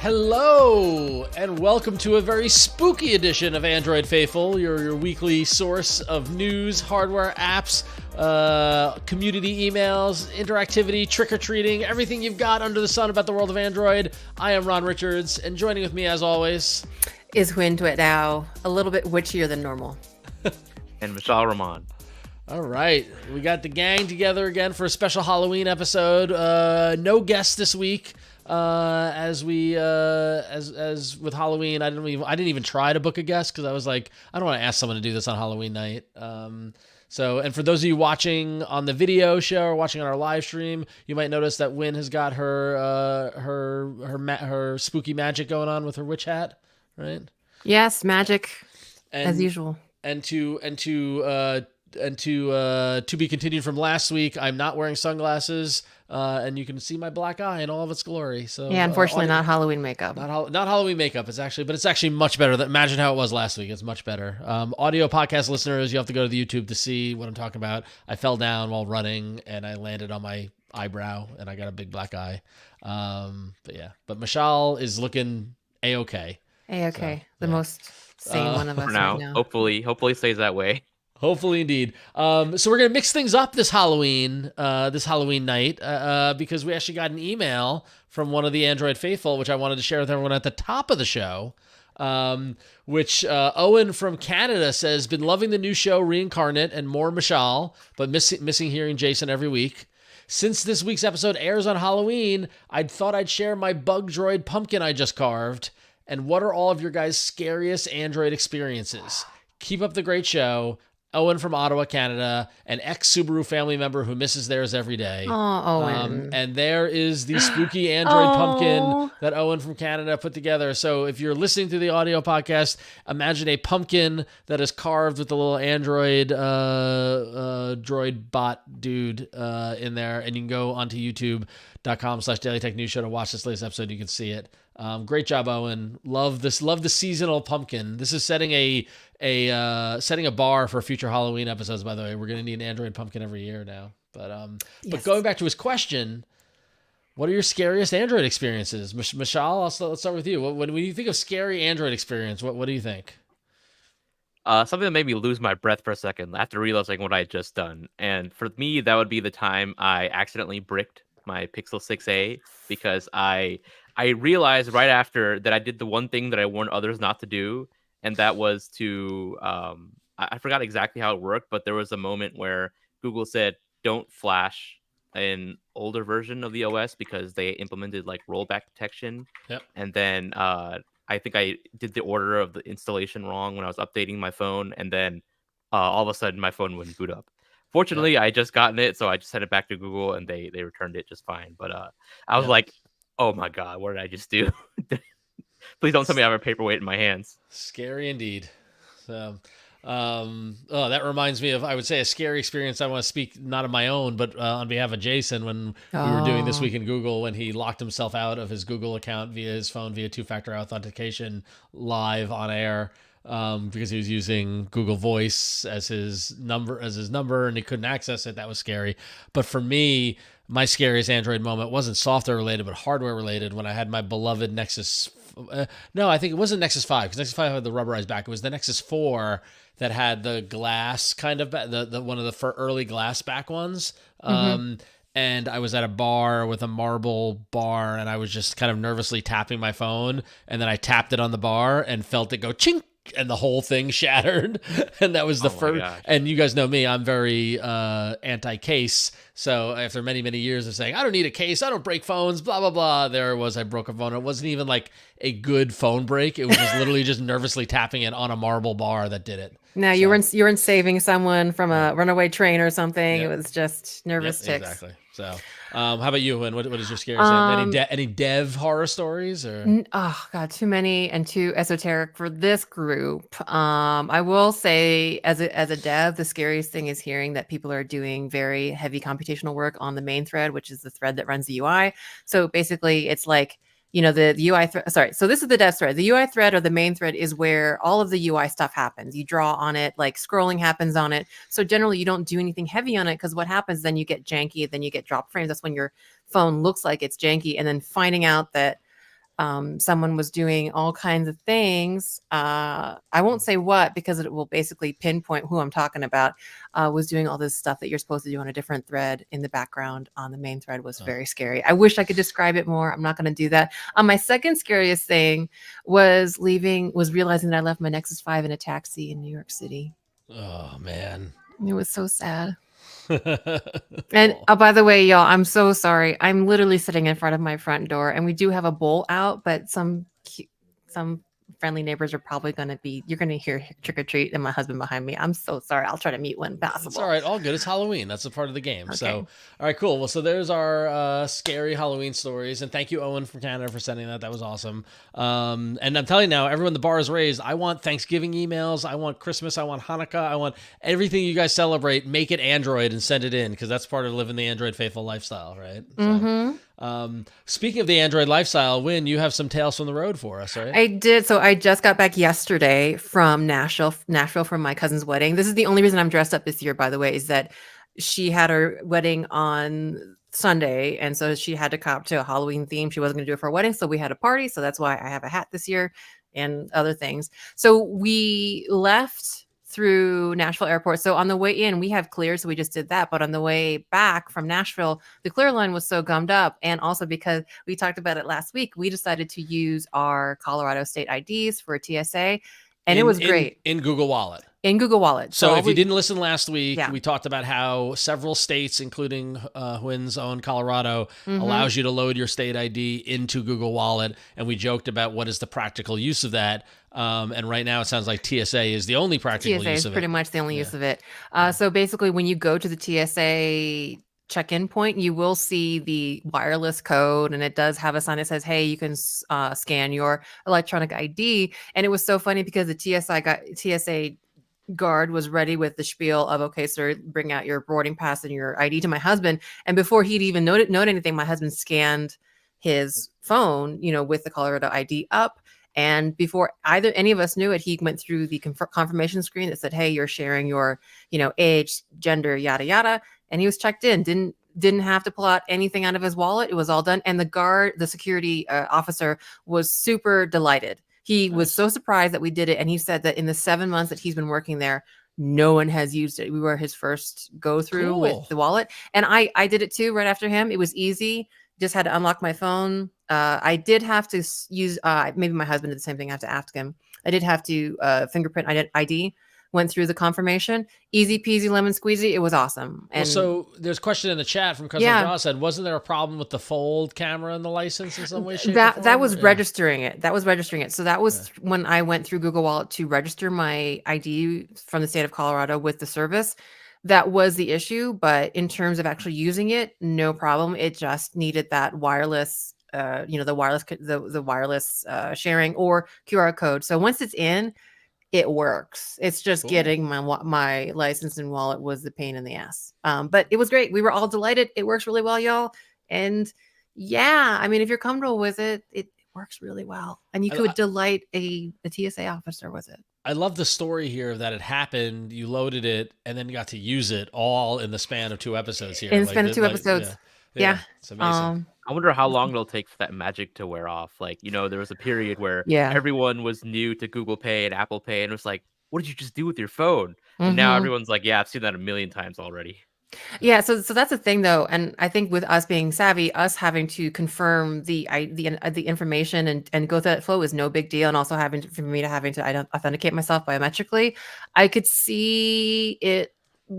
Hello, and welcome to a very spooky edition of Android Faithful, your weekly source of news, hardware, apps, community emails, interactivity, trick-or-treating, everything you've got under the sun about the world of Android. I am Ron Richards, and joining with me, as always, is Huyen Tue Dao, a little bit witchier than normal. And Mishaal Rahman. All right, we got the gang together again for a special Halloween episode. No guests this week. As with Halloween, I didn't even try to book a guest because I was like, I don't want to ask someone to do this on Halloween night. And for those of you watching on the video show or watching on our live stream, you might notice that Wynn has got her spooky magic going on with her witch hat, right? Yes, magic, as usual. And to be continued from last week, I'm not wearing sunglasses, and you can see my black eye in all of its glory. So yeah, unfortunately, not Halloween makeup. Not Halloween makeup. It's actually much better. Imagine how it was last week. It's much better. Audio podcast listeners, you have to go to the YouTube to see what I'm talking about. I fell down while running, and I landed on my eyebrow, and I got a big black eye. But Mishaal is looking a-okay. A-okay. So, the most sane one of us now. Right now. Hopefully stays that way. Hopefully, indeed. So we're gonna mix things up this Halloween night, because we actually got an email from one of the Android faithful, which I wanted to share with everyone at the top of the show. Which Owen from Canada says, been loving the new show Reincarnate and more Mishaal, but missing hearing Jason every week. Since this week's episode airs on Halloween, I thought I'd share my bug droid pumpkin I just carved. And what are all of your guys' scariest Android experiences? Keep up the great show. Owen from Ottawa, Canada, an ex-Subaru family member who misses theirs every day. Oh, Owen. And there is the spooky Android pumpkin that Owen from Canada put together. So if you're listening to the audio podcast, imagine a pumpkin that is carved with a little Android droid bot dude in there. And you can go onto youtube.com/dailytechnewsshow to watch this latest episode. You can see it. Great job, Owen. Love this. Love the seasonal pumpkin. This is setting a bar for future Halloween episodes. By the way, we're going to need an Android pumpkin every year now. But But going back to his question, what are your scariest Android experiences, Mishaal? Let's start with you. When you think of scary Android experience, what do you think? Something that made me lose my breath for a second after realizing what I had just done, and for me, that would be the time I accidentally bricked my Pixel 6a because I realized right after that I did the one thing that I warned others not to do, and that was to I forgot exactly how it worked, but there was a moment where Google said don't flash an older version of the OS because they implemented like rollback detection. Yep. And then I think I did the order of the installation wrong when I was updating my phone, and then all of a sudden my phone wouldn't boot up. Fortunately, I just gotten it, so I just sent it back to Google, and they returned it just fine. But I was like, oh my God, what did I just do? Please don't tell me I have a paperweight in my hands. Scary indeed. So, that reminds me of, I would say, a scary experience. I want to speak not of my own, but on behalf of Jason when we were doing This Week in Google, when he locked himself out of his Google account via his phone via two-factor authentication live on air. Because he was using Google Voice as his number and he couldn't access it. That was scary. But for me, my scariest Android moment wasn't software related, but hardware related. When I had my beloved Nexus, I think it wasn't Nexus 5 because Nexus 5 had the rubberized back. It was the Nexus 4 that had the glass kind of the one of the early glass back ones. And I was at a bar with a marble bar, and I was just kind of nervously tapping my phone, and then I tapped it on the bar and felt it go chink. And the whole thing shattered. And that was the first. And you guys know me, I'm very anti-case. So after many, many years of saying, I don't need a case, I don't break phones, blah, blah, blah, there it was, I broke a phone. It wasn't even like a good phone break. It was just literally just nervously tapping it on a marble bar that did it. No, you weren't saving someone from a runaway train or something. Yep. It was just nervous ticks. Exactly. So how about you, and what is your scariest? Any dev horror stories? Or? Oh God, too many and too esoteric for this group. I will say as a dev, the scariest thing is hearing that people are doing very heavy computational work on the main thread, which is the thread that runs the UI. So basically it's like, you know, the UI thread, so this is the dev thread. The UI thread or the main thread is where all of the UI stuff happens. You draw on it, like scrolling happens on it. So generally you don't do anything heavy on it because what happens then you get janky, then you get drop frames. That's when your phone looks like it's janky. And then finding out that someone was doing all kinds of things. I won't say what because it will basically pinpoint who I'm talking about. Was doing all this stuff that you're supposed to do on a different thread in the background on the main thread was very scary. I wish I could describe it more. I'm not going to do that. My second scariest thing was realizing that I left my Nexus 5 in a taxi in New York City. Oh man. It was so sad. And by the way, y'all, I'm so sorry. I'm literally sitting in front of my front door, and we do have a bowl out, but some friendly neighbors are probably going to be. You're going to hear trick or treat and my husband behind me. I'm so sorry. I'll try to mute when possible. It's all right. All good. It's Halloween. That's a part of the game. Okay. So, all right, cool. Well, so there's our scary Halloween stories, and thank you, Owen from Canada, for sending that. That was awesome. And I'm telling you now, everyone, the bar is raised. I want Thanksgiving emails. I want Christmas. I want Hanukkah. I want everything you guys celebrate. Make it Android and send it in, because that's part of living the Android faithful lifestyle, right? Mm-hmm. So, speaking of the Android lifestyle, Huyen, you have some tales from the road for us, right? I did. So I just got back yesterday from Nashville from my cousin's wedding. This is the only reason I'm dressed up this year, by the way, is that she had her wedding on Sunday, and so she had to cop to a Halloween theme. She wasn't going to do it for a wedding, so we had a party. So that's why I have a hat this year and other things. So we left through Nashville airport. So on the way in, we have clear, so we just did that. But on the way back from Nashville, the clear line was so gummed up. And also because we talked about it last week, we decided to use our Colorado state IDs for TSA. And it was great. In Google Wallet. In Google Wallet. So if you didn't listen last week, Yeah. we talked about how several states, including Huyen's own Colorado, allows you to load your state ID into Google Wallet. And we joked about what is the practical use of that. And right now it sounds like TSA is the only practical use of it. TSA is pretty much the only use of it. So basically when you go to the TSA check-in point, you will see the wireless code, and it does have a sign that says, hey, you can scan your electronic ID. And it was so funny because the TSA guard was ready with the spiel of, okay, sir, bring out your boarding pass and your ID to my husband. And before he'd even note anything, my husband scanned his phone, with the Colorado ID up. And before any of us knew it, he went through the confirmation screen that said, hey, you're sharing your, age, gender, yada, yada. And he was checked in, didn't have to pull out anything out of his wallet. It was all done. And the security officer was super delighted. He was so surprised that we did it. And he said that in the 7 months that he's been working there, no one has used it. We were his first go through with the wallet. And I did it too right after him. It was easy. Just had to unlock my phone. I did have to use, maybe my husband did the same thing. I have to ask him. I did have to fingerprint ID. Went through the confirmation. Easy peasy lemon squeezy. It was awesome. And so there's a question in the chat from Cousin Draw said, wasn't there a problem with the fold camera and the license in some way, shape, or form? That was registering it. That was registering it. So that was when I went through Google Wallet to register my ID from the state of Colorado with the service. That was the issue. But in terms of actually using it, no problem. It just needed that wireless, the wireless sharing or QR code. So once it's in, it works. It's just getting my license and wallet was the pain in the ass. But it was great. We were all delighted. It works really well, y'all. And yeah, I mean, if you're comfortable with it, it works really well. And you could delight a TSA officer with it. I love the story here that it happened. You loaded it and then you got to use it all in the span of 2 episodes here. In the span of 2 episodes. Yeah. It's amazing. I wonder how long it'll take for that magic to wear off. Like, there was a period where everyone was new to Google Pay and Apple Pay, and it was like, what did you just do with your phone? And now everyone's like, yeah, I've seen that a million times already. Yeah, so that's the thing though, and I think with us being savvy, us having to confirm the information and go through that flow is no big deal, and also having to authenticate myself biometrically, I could see it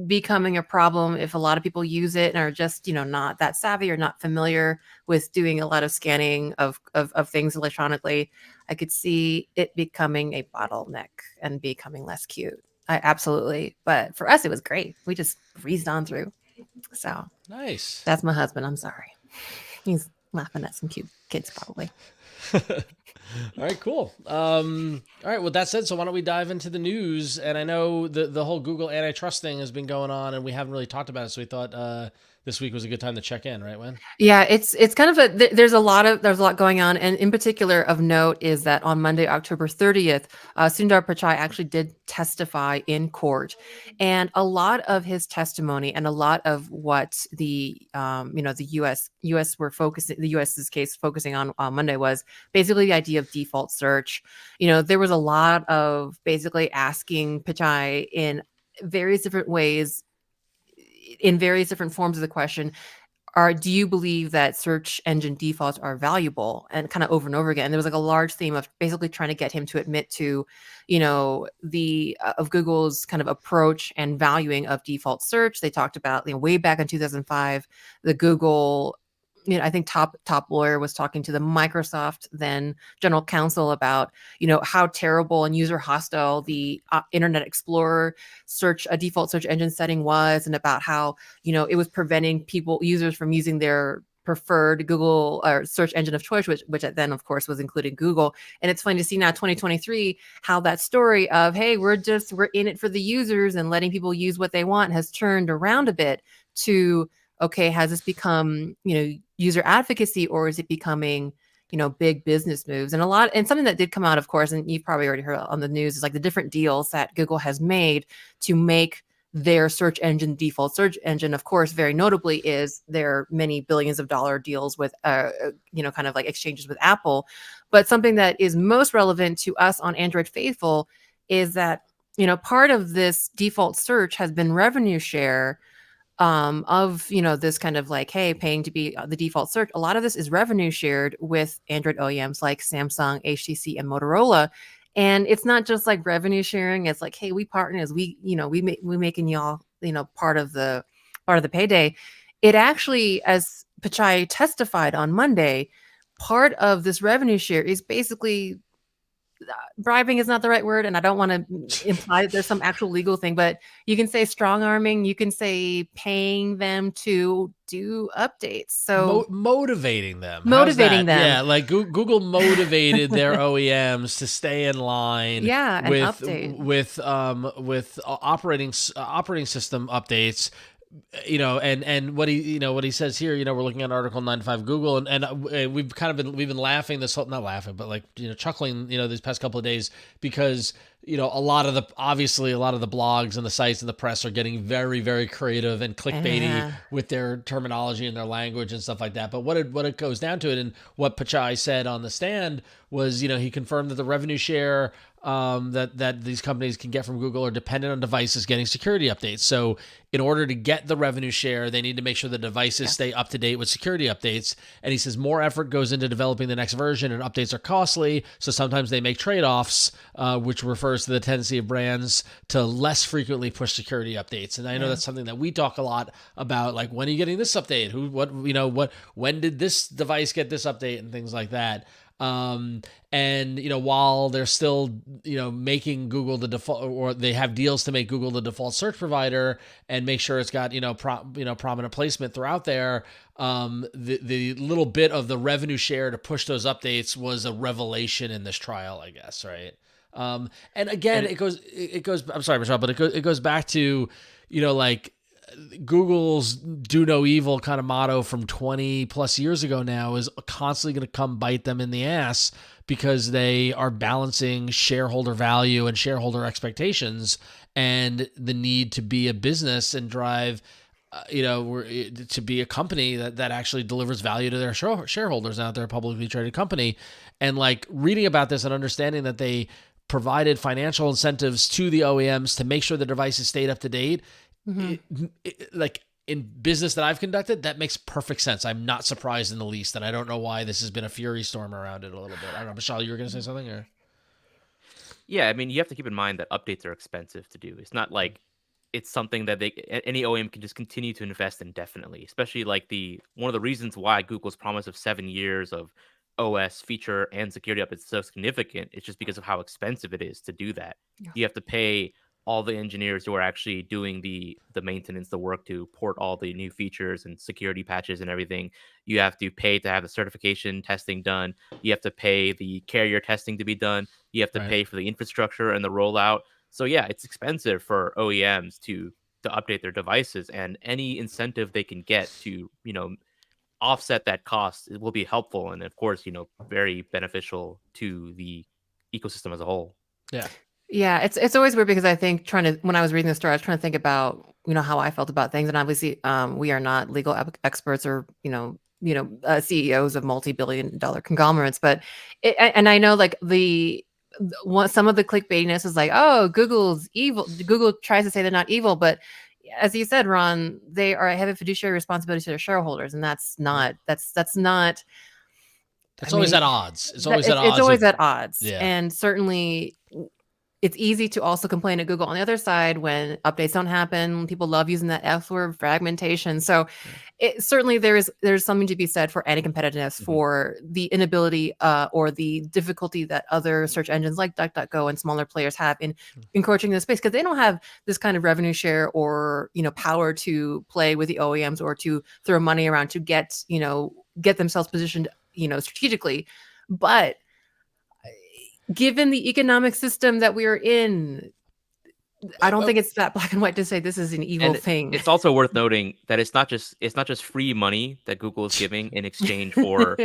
becoming a problem if a lot of people use it and are just not that savvy or not familiar with doing a lot of scanning of things electronically. I could see it becoming a bottleneck and becoming less cute. Absolutely. But for us, it was great. We just breezed on through. So nice. That's my husband. I'm sorry. He's laughing at some cute kids probably. All right, cool. All right, with that said, so why don't we dive into the news? And I know the whole Google Antitrust thing has been going on and we haven't really talked about it. So we thought this week was a good time to check in, right, Wen? Yeah, it's kind of there's a lot going on, and in particular of note is that on Monday, October 30th, Sundar Pichai actually did testify in court, and a lot of his testimony and a lot of what the the U.S. were focusing the U.S.'s case focusing on Monday was basically the idea of default search. There was a lot of basically asking Pichai in various different ways, in various different forms of the question, do you believe that search engine defaults are valuable, and kind of over and over again. And there was like a large theme of basically trying to get him to admit to, the of Google's kind of approach and valuing of default search. They talked about, way back in 2005, the Google, I think top lawyer was talking to the Microsoft then general counsel about, how terrible and user hostile the Internet Explorer a default search engine setting was, and about how, it was preventing users from using their preferred Google or search engine of choice, which then of course was including Google. And it's funny to see now 2023 how that story of, hey, we're in it for the users and letting people use what they want has turned around a bit to, okay, has this become, user advocacy, or is it becoming, big business moves? And something that did come out, of course, and you've probably already heard on the news, is like the different deals that Google has made to make their search engine default search engine. Of course, very notably is their many billions of dollar deals with, kind of like exchanges with Apple. But something that is most relevant to us on Android Faithful is that, part of this default search has been revenue share of this kind of like, hey, paying to be the default search. A lot of this is revenue shared with Android OEMs like Samsung, HTC, and Motorola. And it's not just like revenue sharing. It's like, hey, we partners, we making y'all, part of the payday. It actually, as Pichai testified on Monday, part of this revenue share is basically, bribing is not the right word, and I don't want to imply that there's some actual legal thing, but you can say strong arming, you can say paying them to do updates. So motivating them. Motivating them. Yeah, like Google motivated their OEMs to stay in line. Yeah, and update. with operating system updates. And what he says here, we're looking at Article 95 Google, and we've been laughing not laughing, but like, chuckling, these past couple of days, because, a lot of the blogs and the sites and the press are getting very, very creative and clickbaity with their terminology and their language and stuff like that. But what it goes down to it, and what Pichai said on the stand was, he confirmed that the revenue share that these companies can get from Google are dependent on devices getting security updates. So in order to get the revenue share, they need to make sure the devices stay up to date with security updates. And he says more effort goes into developing the next version, and updates are costly. So sometimes they make trade-offs, which refers to the tendency of brands to less frequently push security updates. And I know that's something that we talk a lot about, like, when are you getting this update? When did this device get this update, and things like that. While they're still, making Google the default, or they have deals to make Google the default search provider and make sure it's got, prominent placement throughout there. The little bit of the revenue share to push those updates was a revelation in this trial, I guess. Right. And again, it goes, I'm sorry, Mishaal, but it goes back to, like, Google's do no evil kind of motto from 20 plus years ago now is constantly going to come bite them in the ass, because they are balancing shareholder value and shareholder expectations and the need to be a business and drive, to be a company that actually delivers value to their shareholders out there, a publicly traded company. And like, reading about this and understanding that they provided financial incentives to the OEMs to make sure the devices stayed up to date, like, in business that I've conducted, that makes perfect sense. I'm not surprised in the least, and I don't know why this has been a fury storm around it a little bit. I don't know, Mishaal, you were going to say something? Or? Yeah, I mean, you have to keep in mind that updates are expensive to do. It's not like it's something that any OEM can just continue to invest indefinitely, especially like one of the reasons why Google's promise of 7 years of OS feature and security updates is so significant. It's just because of how expensive it is to do that. Yeah. You have to pay all the engineers who are actually doing the maintenance, the work to port all the new features and security patches and everything. You have to pay to have the certification testing done. You have to pay the carrier testing to be done. You have to pay for the infrastructure and the rollout. So yeah, it's expensive for OEMs to update their devices, and any incentive they can get to, offset that cost, it will be helpful, and of course, very beneficial to the ecosystem as a whole. Yeah. Yeah, it's always weird because I think when I was reading the story, I was trying to think about how I felt about things, and obviously, we are not legal experts or CEOs of multi-billion-dollar conglomerates, but and I know like some of the clickbaitiness is like, oh, Google's evil. Google tries to say they're not evil, but as you said, Ron, they have a fiduciary responsibility to their shareholders, and that's not. It's always at odds. It's always at odds. It's always at odds, Yeah. and certainly it's easy to also complain at Google on the other side when updates don't happen. People love using that F word, fragmentation. So certainly there's something to be said for anti-competitiveness, for the inability or the difficulty that other search engines like DuckDuckGo and smaller players have in encroaching the space, because they don't have this kind of revenue share or power to play with the OEMs or to throw money around to get themselves positioned strategically. But given the economic system that we're in, I don't think it's that black and white to say this is an evil thing. It's also worth noting that it's not just free money that Google is giving in exchange for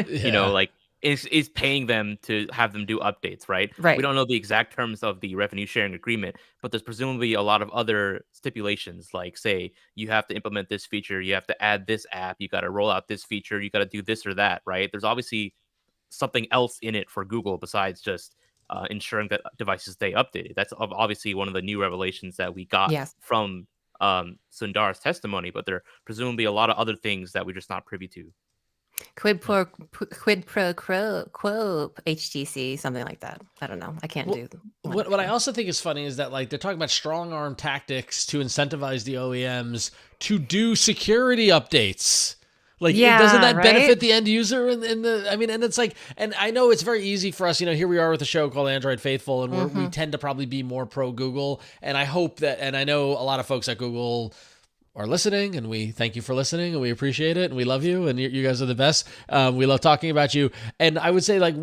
is paying them to have them do updates, right? Right. We don't know the exact terms of the revenue sharing agreement, but there's presumably a lot of other stipulations, like say you have to implement this feature, you have to add this app, you got to roll out this feature, you got to do this or that, right? There's obviously something else in it for Google besides just ensuring that devices stay updated. That's obviously one of the new revelations that we got from Sundar's testimony, but there are presumably a lot of other things that we're just not privy to. Quid pro quo HTC, something like that. I don't know. I can't do. What I also think is funny is that like they're talking about strong arm tactics to incentivize the OEMs to do security updates. Like, doesn't that benefit the end user? And it's like, and I know it's very easy for us, here we are with a show called Android Faithful, and we tend to probably be more pro Google. And I hope that, and I know a lot of folks at Google are listening, and we thank you for listening, and we appreciate it, and we love you, and you guys are the best. We love talking about you. And I would say like I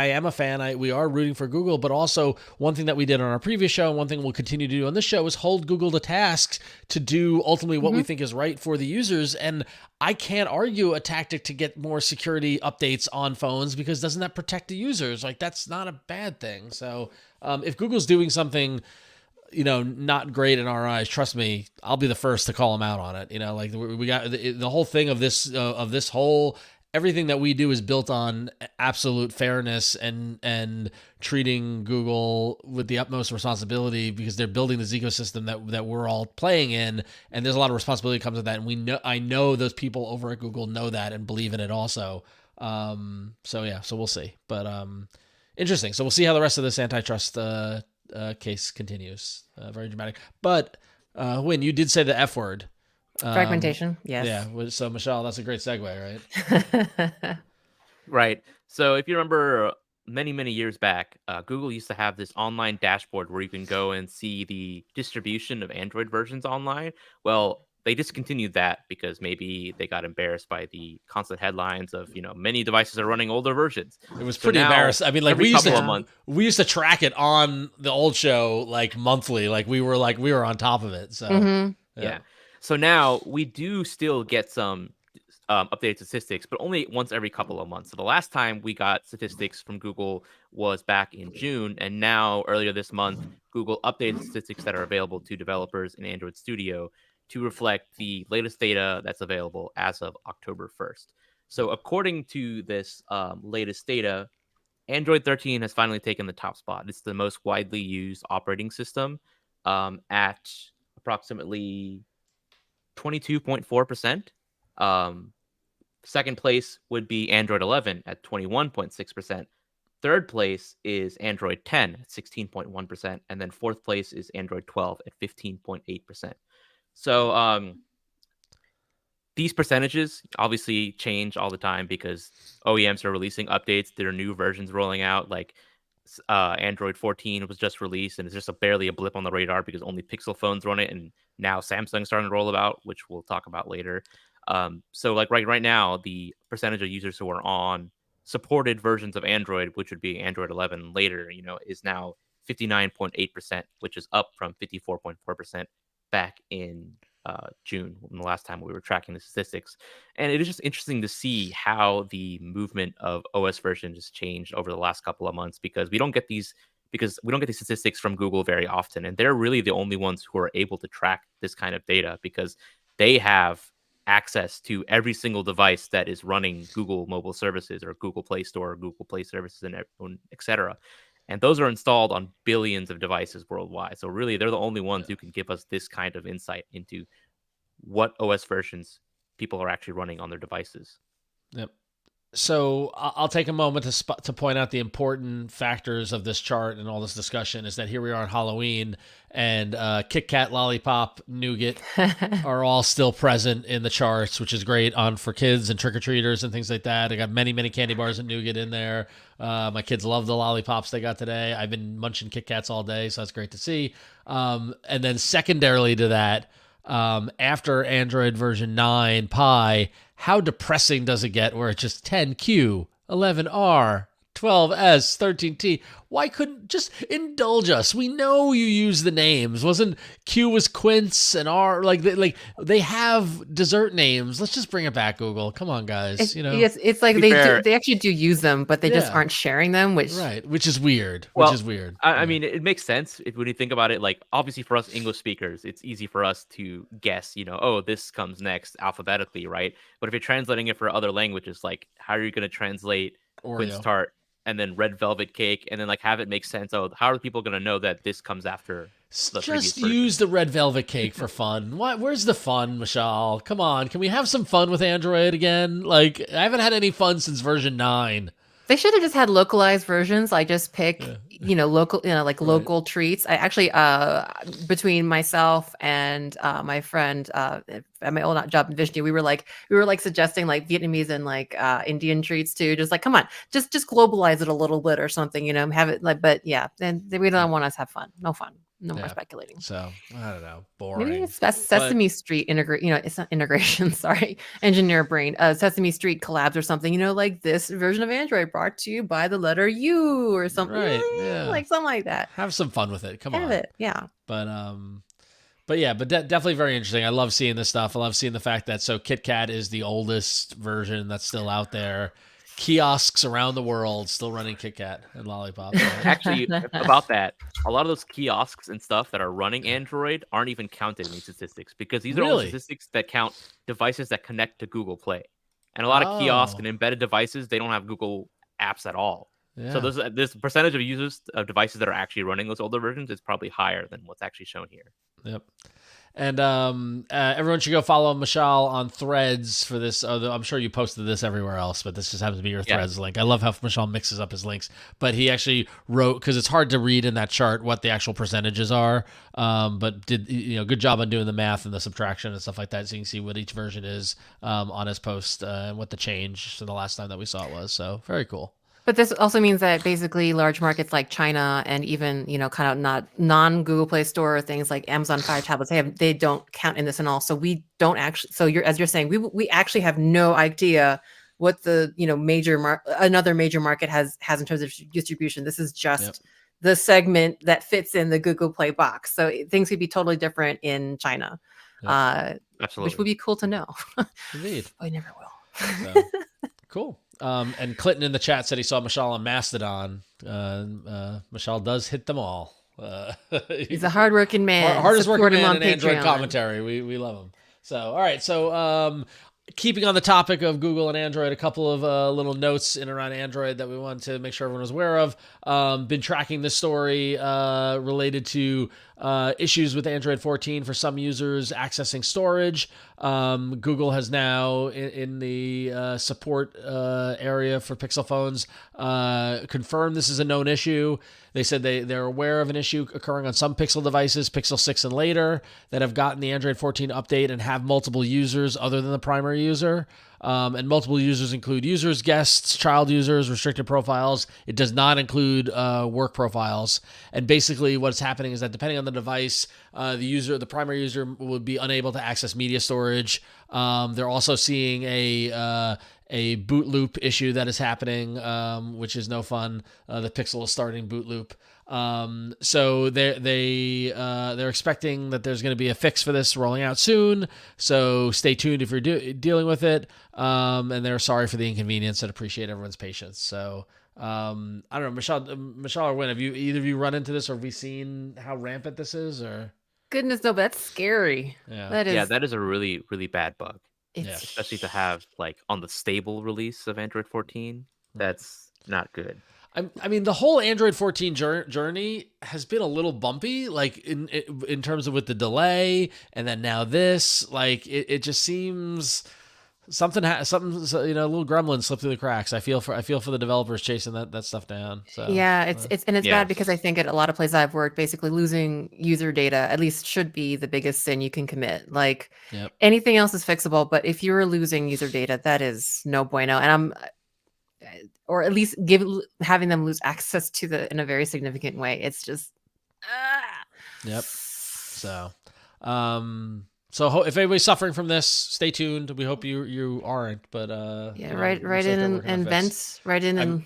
am a fan. We are rooting for Google, but also one thing that we did on our previous show, and one thing we'll continue to do on this show, is hold Google to task to do ultimately what we think is right for the users. And I can't argue a tactic to get more security updates on phones, because doesn't that protect the users? Like, that's not a bad thing. So if Google's doing something not great in our eyes, trust me, I'll be the first to call them out on it. Like we got the whole thing of this whole, everything that we do is built on absolute fairness and treating Google with the utmost responsibility, because they're building this ecosystem that we're all playing in, and there's a lot of responsibility that comes with that. And I know those people over at Google know that and believe in it also. So we'll see. But interesting. So we'll see how the rest of this antitrust case continues. Very dramatic. But Huyen, you did say the F word. Fragmentation. Yes. Yeah. So Mishaal, that's a great segue, right? Right. So if you remember many, many years back, Google used to have this online dashboard where you can go and see the distribution of Android versions online. Well, they discontinued that because maybe they got embarrassed by the constant headlines of, many devices are running older versions. It was pretty embarrassing. I mean, like we used to track it on the old show, like monthly, like we were on top of it. So yeah. So now we do still get some updated statistics, but only once every couple of months. So the last time we got statistics from Google was back in June, and now earlier this month, Google updated statistics that are available to developers in Android Studio to reflect the latest data that's available as of October 1st. So according to this latest data, Android 13 has finally taken the top spot. It's the most widely used operating system at approximately 22.4%. Second place would be Android 11 at 21.6%. Third place is Android 10 at 16.1%. And then fourth place is Android 12 at 15.8%. So these percentages obviously change all the time because OEMs are releasing updates. There are new versions rolling out, like Android 14 was just released, and it's just barely a blip on the radar because only Pixel phones run it, and now Samsung's starting to roll it out, which we'll talk about later. So like right now, the percentage of users who are on supported versions of Android, which would be Android 11 later, is now 59.8%, which is up from 54.4% back in June, when the last time we were tracking the statistics. And it is just interesting to see how the movement of OS version just changed over the last couple of months, because we don't get these statistics from Google very often, and they're really the only ones who are able to track this kind of data, because they have access to every single device that is running Google mobile services or Google Play Store or Google Play services and etc. And those are installed on billions of devices worldwide. So really, they're the only ones who can give us this kind of insight into what OS versions people are actually running on their devices. Yep. So I'll take a moment to point out the important factors of this chart and all this discussion is that here we are on Halloween, and Kit Kat, Lollipop, Nougat are all still present in the charts, which is great for kids and trick-or-treaters and things like that. I got many, many candy bars and Nougat in there. My kids love the lollipops they got today. I've been munching Kit Kats all day, so that's great to see. And then secondarily to that, after Android version 9 Pie, how depressing does it get where it's just 10Q, 11R, 12S, 13T? Why couldn't just indulge us? We know you use the names. Wasn't Q was Quince and R like they have dessert names. Let's just bring it back, Google. Come on, guys. Yes, it's like they actually do use them, but they just aren't sharing them, which is weird. I mean, it makes sense when you think about it. Like, obviously for us English speakers, it's easy for us to guess, oh, this comes next alphabetically, right? But if you're translating it for other languages, like how are you going to translate Quince Tart and then red velvet cake, and then like have it make sense? Oh, how are people going to know that this comes after the just use the red velvet cake for fun? Where's the fun, Mishaal? Come on, can we have some fun with Android again? Like, I haven't had any fun since version 9. They should have just had localized versions. I just pick, local, local treats. I actually, between myself and my friend at my old job in Vishnu, we were like suggesting like Vietnamese and like Indian treats too. Just like, come on, just globalize it a little bit or something, have it like. But yeah, then we don't want us to have fun. No fun. No more speculating. So I don't know, boring. Maybe it's Sesame Street it's not integration. Sorry, engineer brain. Sesame Street collabs or something. Like this version of Android brought to you by the letter U or something. Right? Yeah, like something like that. Have some fun with it. Come on. Have it. Yeah. But definitely very interesting. I love seeing this stuff. I love seeing the fact that Kit Kat is the oldest version that's still out there. Kiosks around the world still running Kit Kat and Lollipop. Right? Actually, about that, a lot of those kiosks and stuff that are running Android aren't even counted in these statistics, because these are all statistics that count devices that connect to Google Play. And a lot of kiosk and embedded devices, they don't have Google apps at all. Yeah. So this percentage of users of devices that are actually running those older versions is probably higher than what's actually shown here. Yep. And everyone should go follow Mishaal on Threads for this. I'm sure you posted this everywhere else, but this just happens to be your Threads link. I love how Mishaal mixes up his links, but he actually wrote, because it's hard to read in that chart what the actual percentages are, but did good job on doing the math and the subtraction and stuff like that, so you can see what each version is on his post and what the change from the last time that we saw it was. So very cool. But this also means that basically large markets like China and even, kind of not non-Google Play Store things like Amazon Fire tablets, they don't count in this and all. So we don't actually, as you're saying, we actually have no idea what the, another major market has in terms of distribution. This is just the segment that fits in the Google Play box. So things could be totally different in China, absolutely, which would be cool to know. Indeed. I never will. So, cool. And Clinton in the chat said he saw Mishaal on Mastodon. Mishaal does hit them all. He's a hardworking man. Hardest working man in Android commentary. We love him. So, all right. So, keeping on the topic of Google and Android, a couple of little notes in and around Android that we wanted to make sure everyone was aware of. Been tracking this story related to issues with Android 14 for some users accessing storage. Google has now, in the support area for Pixel phones, confirmed this is a known issue. They said they're aware of an issue occurring on some Pixel devices, Pixel 6 and later, that have gotten the Android 14 update and have multiple users other than the primary user. And multiple users include users, guests, child users, restricted profiles. It does not include work profiles. And basically what's happening is that depending on the device, the primary user would be unable to access media storage. They're also seeing a boot loop issue that is happening, which is no fun. The Pixel is starting boot loop. So they're expecting that there's going to be a fix for this rolling out soon. So stay tuned if you're dealing with it. And they're sorry for the inconvenience and appreciate everyone's patience. So I don't know, Mishaal or Huyen, have either of you run into this, or have we seen how rampant this is? Or Goodness, no, but that's scary. yeah, that is a really, really bad bug. It's Especially to have like on the stable release of Android 14. That's not good. I mean, the whole Android 14 journey has been a little bumpy, like in terms of with the delay, and then now this, like it just seems something a little gremlin slipped through the cracks. I feel for the developers chasing that stuff down. So yeah, it's bad because I think at a lot of places I've worked, basically losing user data at least should be the biggest sin you can commit. Like anything else is fixable, but if you're losing user data, that is no bueno. And or at least having them lose access to in a very significant way. It's just Yep. So so if anybody's suffering from this, stay tuned. We hope you aren't, but write in and vent, write in and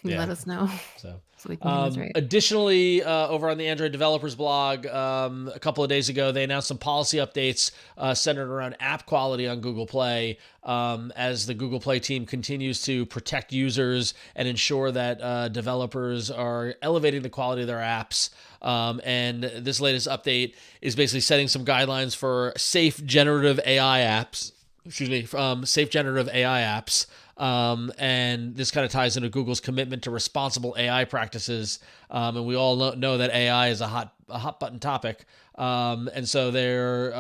let us know. So we can right. Additionally, over on the Android developers blog, a couple of days ago, they announced some policy updates centered around app quality on Google Play, as the Google Play team continues to protect users and ensure that developers are elevating the quality of their apps. And this latest update is basically setting some guidelines for safe generative AI apps. Safe generative AI apps. And this kind of ties into Google's commitment to responsible AI practices. And we all know that AI is a hot button topic. And so they're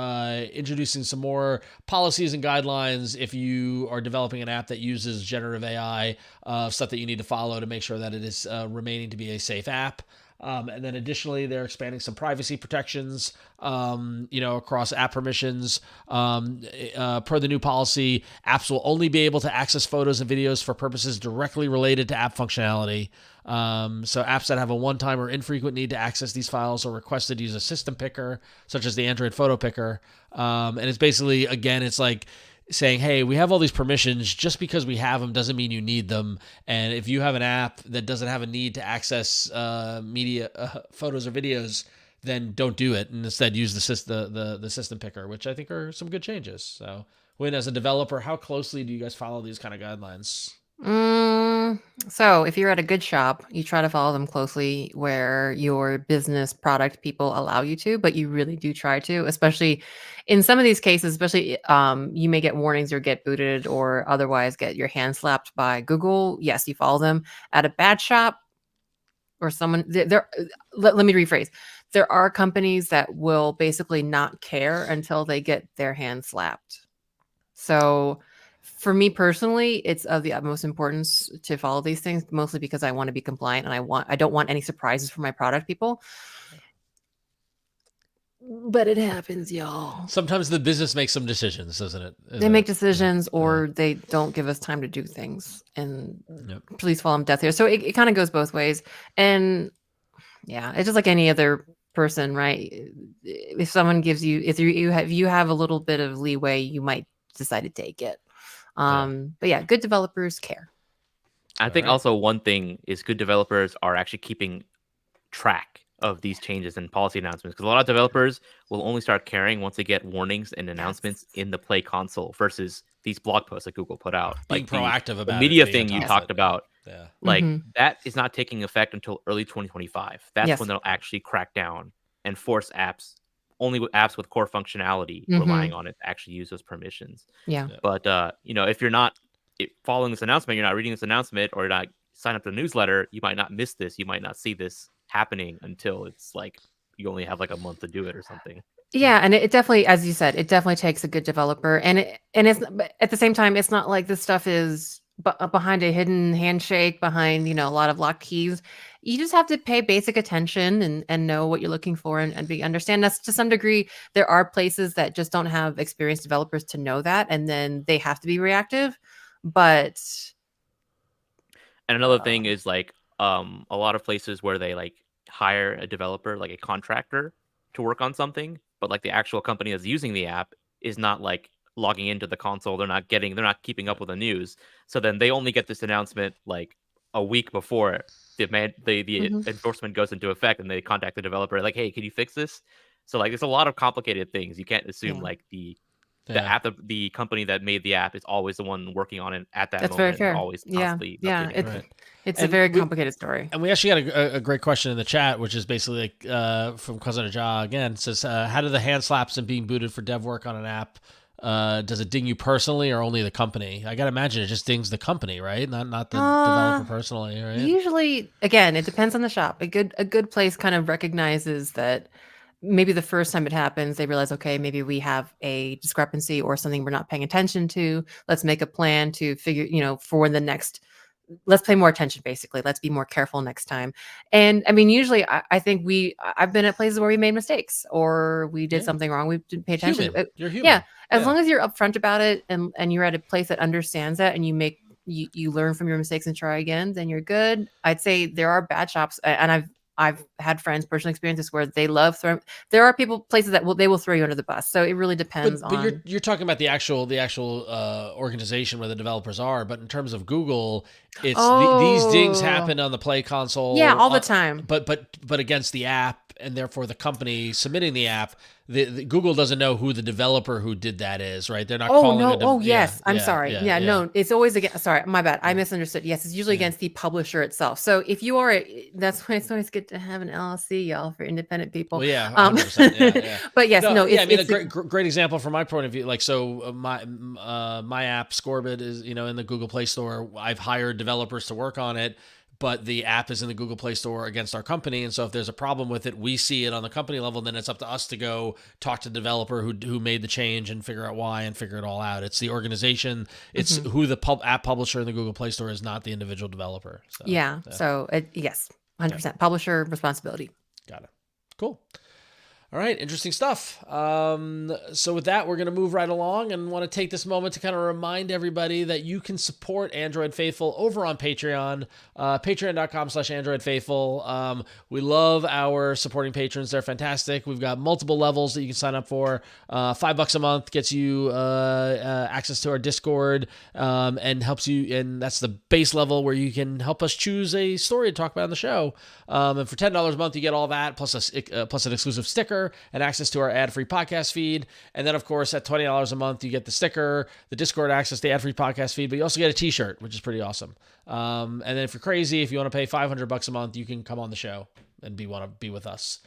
introducing some more policies and guidelines if you are developing an app that uses generative AI, stuff that you need to follow to make sure that it is remaining to be a safe app. And then additionally, they're expanding some privacy protections, across app permissions. Per the new policy, apps will only be able to access photos and videos for purposes directly related to app functionality. So apps that have a one-time or infrequent need to access these files are requested to use a system picker, such as the Android photo picker. And it's basically, again, it's like saying, hey, we have all these permissions. Just because we have them doesn't mean you need them. And if you have an app that doesn't have a need to access media, photos or videos, then don't do it, and instead use the system picker, which I think are some good changes. So, Huyen, as a developer, how closely do you guys follow these kind of guidelines? So if you're at a good shop, you try to follow them closely where your business product people allow you to, but you really do try to, especially in some of these cases, especially you may get warnings or get booted or otherwise get your hand slapped by Google. Yes, you follow them. At a bad shop or someone let me rephrase. There are companies that will basically not care until they get their hand slapped. So for me personally, it's of the utmost importance to follow these things, mostly because I want to be compliant and I don't want any surprises for my product people. But it happens, y'all. Sometimes the business makes some decisions, doesn't it? They make decisions, or they don't give us time to do things, and please fall on death here. So it kind of goes both ways, and yeah, it's just like any other person, right? If someone gives you, if you have a little bit of leeway, you might decide to take it. But yeah, good developers care. I think also one thing is good developers are actually keeping track of these changes and policy announcements, because a lot of developers will only start caring once they get warnings and announcements in the Play console versus these blog posts that Google put out. Being like proactive about the media thing you talked about. Yeah. Like that is not taking effect until early 2025. That's when they'll actually crack down and force apps, only with apps with core functionality, relying on it to actually use those permissions. Yeah. But if you're not following this announcement, you're not reading this announcement, or you're not sign up to the newsletter, you might not miss this. You might not see this happening until it's like you only have like a month to do it or something. Yeah, and it definitely, as you said, it definitely takes a good developer, and it's at the same time, it's not like this stuff is behind a hidden handshake, behind a lot of locked keys. You just have to pay basic attention and know what you're looking for and understand that to some degree. There are places that just don't have experienced developers to know that, and then they have to be reactive. But and another thing is like a lot of places where they like hire a developer, like a contractor, to work on something, but like the actual company that's using the app is not like logging into the console. They're not keeping up with the news. So then they only get this announcement like a week before the endorsement goes into effect, and they contact the developer like, hey, can you fix this? So like there's a lot of complicated things. You can't assume like the company that made the app is always the one working on it at that That's moment. very fair. Always constantly updating it. It's a very complicated story. And we actually got a great question in the chat, which is basically like, from Cousin Aja again. It says, how do the hand slaps and being booted for dev work on an app, does it ding you personally or only the company? I got to imagine it just dings the company, right? Not the developer personally, right? Usually, again, it depends on the shop. A good place kind of recognizes that maybe the first time it happens, they realize, okay, maybe we have a discrepancy or something we're not paying attention to. Let's make a plan to figure, for the next, let's pay more attention, basically. Let's be more careful next time. And I mean, usually I think I've been at places where we made mistakes or we did something wrong. We didn't pay attention. Human. You're human. Yeah. As long as you're upfront about it and you're at a place that understands that and you learn from your mistakes and try again, then you're good. I'd say there are bad shops, and I've had friends, personal experiences where they love throwing. There are places that they will throw you under the bus. So it really depends on. But you're talking about the actual organization where the developers are. But in terms of Google, it's these dings happen on the Play console. Yeah, all the time. But against the app, and therefore the company submitting the app, the Google doesn't know who the developer who did that is, right? They're not calling it. Yes. I'm sorry. No, it's always against. Sorry, my bad. I misunderstood. Yes, it's usually against the publisher itself. So if you are, that's why it's always good to have an LLC, y'all, for independent people. Well, yeah, 100%, But yes, it's a great example from my point of view. Like, so my app Scorbit is in the Google Play Store. I've hired developers to work on it, but the app is in the Google Play Store against our company. And so if there's a problem with it, we see it on the company level, then it's up to us to go talk to the developer who made the change and figure out why and figure it all out. It's the organization. It's who the app publisher in the Google Play Store is, not the individual developer. So, So yes, 100% publisher responsibility. Got it. Cool. All right, interesting stuff. So with that, we're going to move right along and want to take this moment to kind of remind everybody that you can support Android Faithful over on Patreon, patreon.com/Android Faithful. We love our supporting patrons. They're fantastic. We've got multiple levels that you can sign up for. $5 a month gets you access to our Discord and helps you, and that's the base level where you can help us choose a story to talk about on the show. And for $10 a month, you get all that, plus an exclusive sticker and access to our ad-free podcast feed. And then, of course, at $20 a month, you get the sticker, the Discord access, the ad-free podcast feed, but you also get a t-shirt, which is pretty awesome. And then if you're crazy, if you want to pay $500 a month, you can come on the show and want to be with us,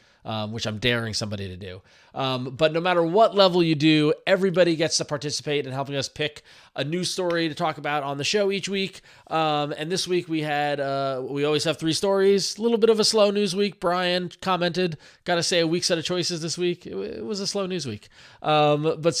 which I'm daring somebody to do. But no matter what level you do, everybody gets to participate in helping us pick a new story to talk about on the show each week. And this week we always have 3 stories. A little bit of a slow news week. Brian commented, got to say a weak set of choices this week. It was a slow news week. But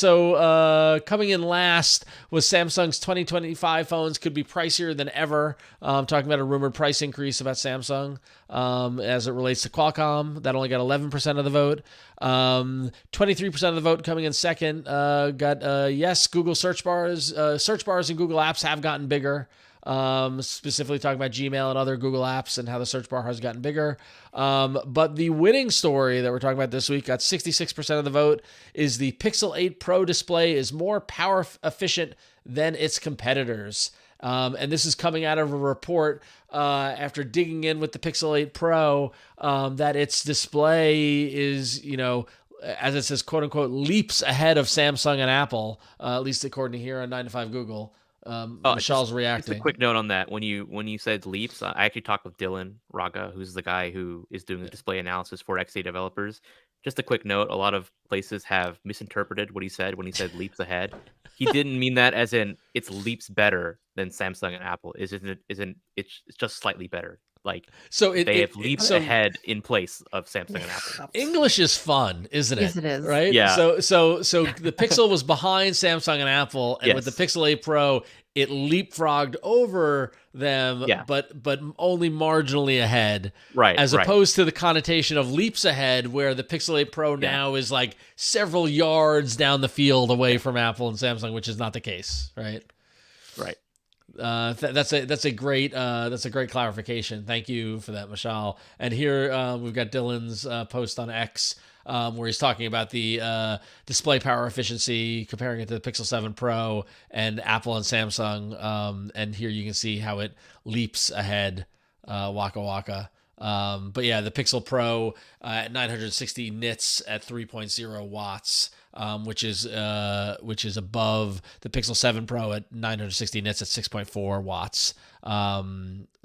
coming in last was Samsung's 2025 phones could be pricier than ever. Talking about a rumored price increase about Samsung as it relates to Qualcomm. That only got 11% of the vote. 23% of the vote coming in second. Yes, Google search bars in Google Apps have gotten bigger. Specifically talking about Gmail and other Google apps and how the search bar has gotten bigger. But the winning story that we're talking about this week got 66% of the vote is the Pixel 8 Pro display is more power efficient than its competitors. And this is coming out of a report after digging in with the Pixel 8 Pro that its display is, as it says, quote unquote, leaps ahead of Samsung and Apple, at least according to here on 9 to 5 Google. Mishaal's reacting. Just a quick note on that. When you said leaps, I actually talked with Dylan Raga, who's the guy who is doing the display analysis for XA developers. Just a quick note: a lot of places have misinterpreted what he said when he said leaps ahead. He didn't mean that as in it's leaps better than Samsung and Apple. It's just slightly better. Like they have leaps ahead in place of Samsung and Apple. English is fun, isn't it? Yes, it is. Right? Yeah. So the Pixel was behind Samsung and Apple, and with the Pixel 8 Pro, it leapfrogged over them, but only marginally ahead. Right. As opposed to the connotation of leaps ahead, where the Pixel 8 Pro now is like several yards down the field away from Apple and Samsung, which is not the case, right? Right. That's a great clarification. Thank you for that, Mishaal. And here we've got Dylan's post on X where he's talking about the display power efficiency, comparing it to the Pixel 7 Pro and Apple and Samsung. And here you can see how it leaps ahead. Waka waka. But yeah, the Pixel Pro at 960 nits at 3.0 watts, which is above the Pixel 7 Pro at 960 nits at 6.4 watts.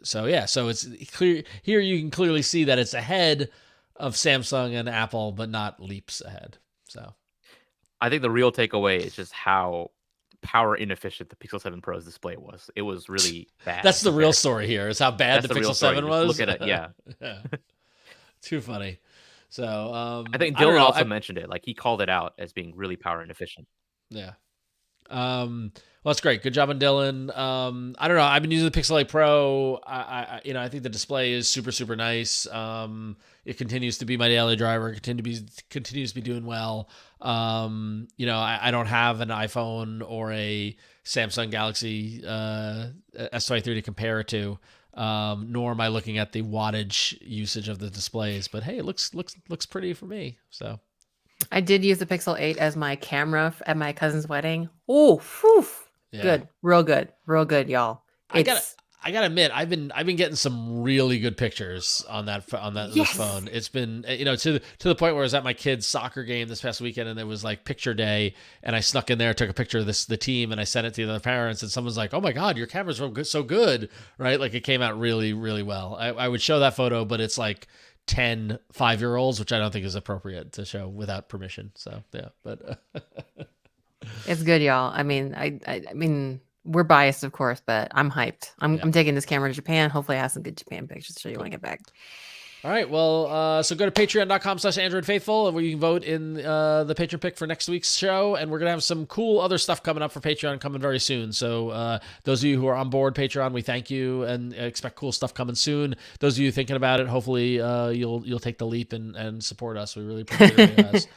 So yeah, so it's clear here. You can clearly see that it's ahead of Samsung and Apple, but not leaps ahead. So I think the real takeaway is just how power inefficient the Pixel 7 Pro's display was. It was really bad. That's the real story here, is how bad the Pixel 7 was. Look at it, yeah. Yeah. Too funny. So I think Dylan also mentioned it. Like, he called it out as being really power inefficient. Yeah. Well, that's great. Good job on Dylan. I don't know. I've been using the Pixel 8 Pro. I think the display is super, super nice. It continues to be my daily driver. Continues to be doing well. I don't have an iPhone or a Samsung Galaxy S23 to compare it to. Nor am I looking at the wattage usage of the displays. But hey, it looks pretty for me. So. I did use the Pixel 8 as my camera at my cousin's wedding. Oh, yeah. Good, real good, y'all. I gotta admit, I've been getting some really good pictures on this phone. It's been to the point where I was at my kid's soccer game this past weekend, and it was like picture day, and I snuck in there, took a picture of the team, and I sent it to the other parents, and someone's like, "Oh my God, your camera's so good, right?" Like, it came out really, really well. I would show that photo, but it's like 10 5-year-olds, which I don't think is appropriate to show without permission. So yeah, but it's good, y'all. I mean, we're biased, of course, but I'm hyped. I'm taking this camera to Japan. Hopefully I have some good Japan pictures to show you when I get back. All right. Well, so go to patreon.com/AndroidFaithful, where you can vote in the Patron Pick for next week's show. And we're going to have some cool other stuff coming up for Patreon coming very soon. So those of you who are on board Patreon, we thank you and expect cool stuff coming soon. Those of you thinking about it, hopefully you'll take the leap and support us. We really appreciate it, guys.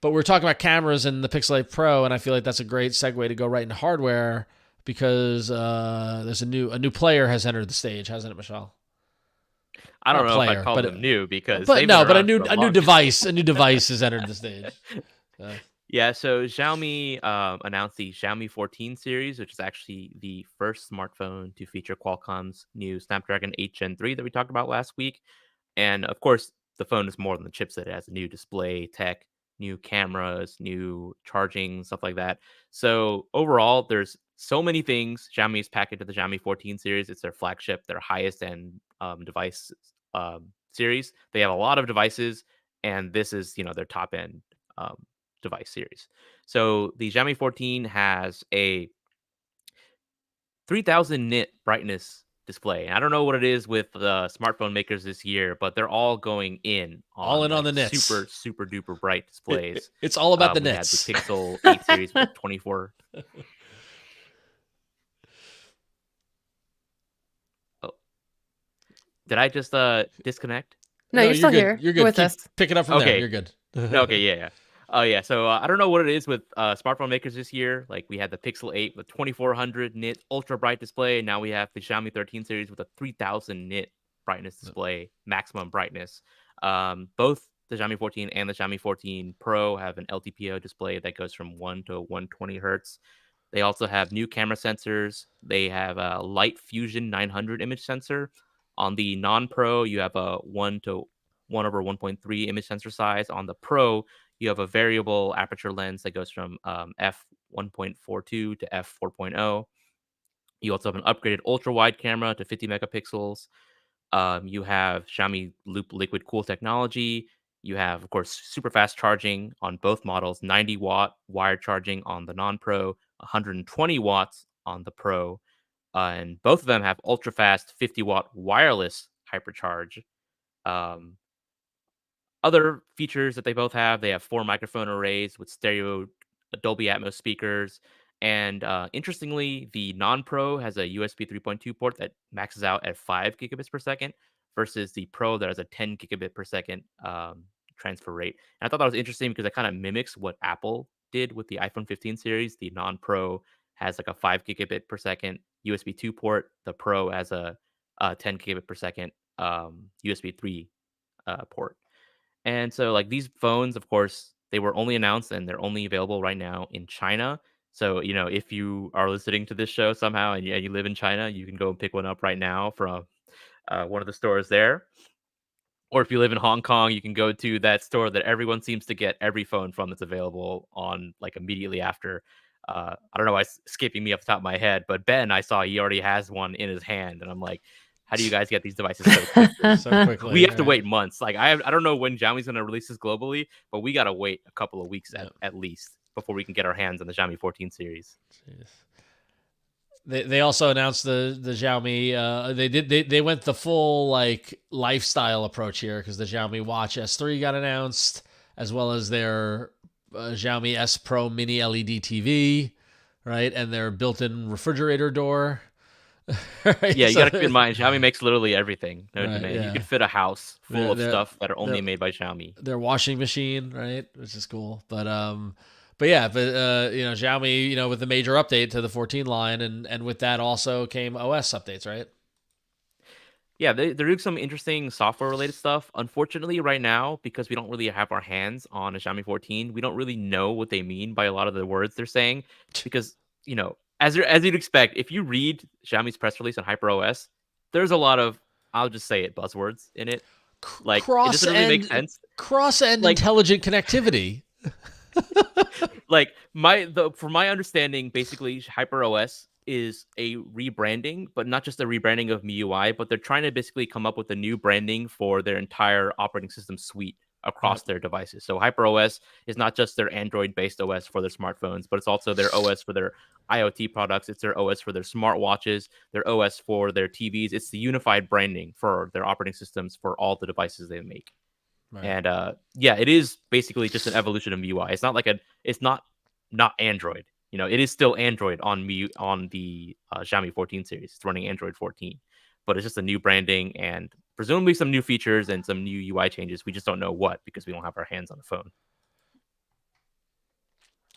But we're talking about cameras and the Pixel 8 Pro, and I feel like that's a great segue to go right into hardware, because there's a new player has entered the stage, hasn't it, Mishaal? I don't know if I call them new, because a new device has entered the stage. Yeah, so Xiaomi announced the Xiaomi 14 series, which is actually the first smartphone to feature Qualcomm's new Snapdragon 8 Gen 3 that we talked about last week. And of course, the phone is more than the chipset. It has a new display tech, new cameras, new charging, stuff like that. So overall, there's so many things Xiaomi has packed into the Xiaomi 14 series. It's their flagship, their highest end device series. They have a lot of devices, and this is their top end device series. So the Xiaomi 14 has a 3000 nit brightness display. I don't know what it is with smartphone makers this year, but they're all going in on the nits. Super duper bright displays. It's all about the nits. We had the Pixel 8 series with 24. Oh, did I just disconnect? No, you're still here. You're good. With us. Pick it up from there. You're good. Okay, yeah. Oh yeah, so I don't know what it is with smartphone makers this year. Like, we had the Pixel 8 with 2400 nit ultra bright display. Now we have the Xiaomi 13 series with a 3000 nit brightness display, maximum brightness. Both the Xiaomi 14 and the Xiaomi 14 Pro have an LTPO display that goes from 1 to 120 hertz. They also have new camera sensors. They have a Light Fusion 900 image sensor. On the non-Pro, you have a 1 to 1/1.3 image sensor size. On the Pro, you have a variable aperture lens that goes from f1.42 to f4.0. You also have an upgraded ultra wide camera to 50 megapixels. You have Xiaomi Loop Liquid Cool technology. You have, of course, super fast charging on both models, 90 watt wired charging on the non-Pro, 120 watts on the Pro. And both of them have ultra fast 50 watt wireless hypercharge. Other features that they both have, they have 4 microphone arrays with stereo Dolby Atmos speakers. And interestingly, the non-Pro has a USB 3.2 port that maxes out at 5 gigabits per second versus the Pro that has a 10 gigabit per second transfer rate. And I thought that was interesting because it kind of mimics what Apple did with the iPhone 15 series. The non-Pro has like a 5 gigabit per second USB 2 port. The Pro has a 10 gigabit per second USB 3 port. And so like these phones, of course, they were only announced and they're only available right now in China. So, if you are listening to this show somehow and you live in China, you can go and pick one up right now from one of the stores there. Or if you live in Hong Kong, you can go to that store that everyone seems to get every phone from that's available on like immediately after. I don't know why it's escaping me off the top of my head, but Ben, I saw he already has one in his hand, and I'm like, how do you guys get these devices so quickly? So quickly. We have to wait months. Like I don't know when Xiaomi's going to release this globally, but we got to wait a couple of weeks at least before we can get our hands on the Xiaomi 14 series. Jeez. They also announced the Xiaomi. They went the full like lifestyle approach here because the Xiaomi Watch S3 got announced, as well as their Xiaomi S Pro Mini LED TV, right, and their built-in refrigerator door. Right? Yeah, you got to keep in mind Xiaomi makes literally everything. Right, yeah. You could fit a house full of stuff that are only made by Xiaomi. Their washing machine, right, which is cool, but Xiaomi, with the major update to the 14 line, and with that also came OS updates, right? Yeah, they're doing some interesting software-related stuff. Unfortunately, right now, because we don't really have our hands on a Xiaomi 14, we don't really know what they mean by a lot of the words they're saying. Because, as you'd expect, if you read Xiaomi's press release on HyperOS, there's a lot of, I'll just say it, buzzwords in it. Like, it doesn't really make sense. Cross-end intelligent connectivity. Like from my understanding, basically HyperOS is a rebranding, but not just a rebranding of MIUI, but they're trying to basically come up with a new branding for their entire operating system suite across their devices. So HyperOS is not just their Android-based OS for their smartphones, but it's also their OS for their IoT products. It's their OS for their smartwatches, their OS for their TVs. It's the unified branding for their operating systems for all the devices they make. Right. And it is basically just an evolution of MIUI. It's not like it's not Android. It is still Android on the Xiaomi 14 series. It's running Android 14, but it's just a new branding and presumably some new features and some new UI changes. We just don't know what because we don't have our hands on the phone.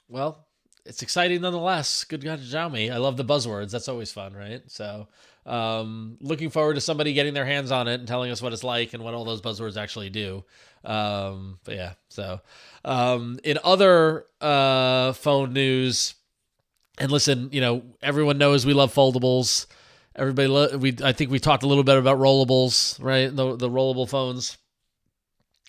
Well, it's exciting nonetheless. Good God, Xiaomi. I love the buzzwords. That's always fun, right? So looking forward to somebody getting their hands on it and telling us what it's like and what all those buzzwords actually do. In other phone news, and listen, everyone knows we love foldables. I think we talked a little bit about rollables, right? The rollable phones.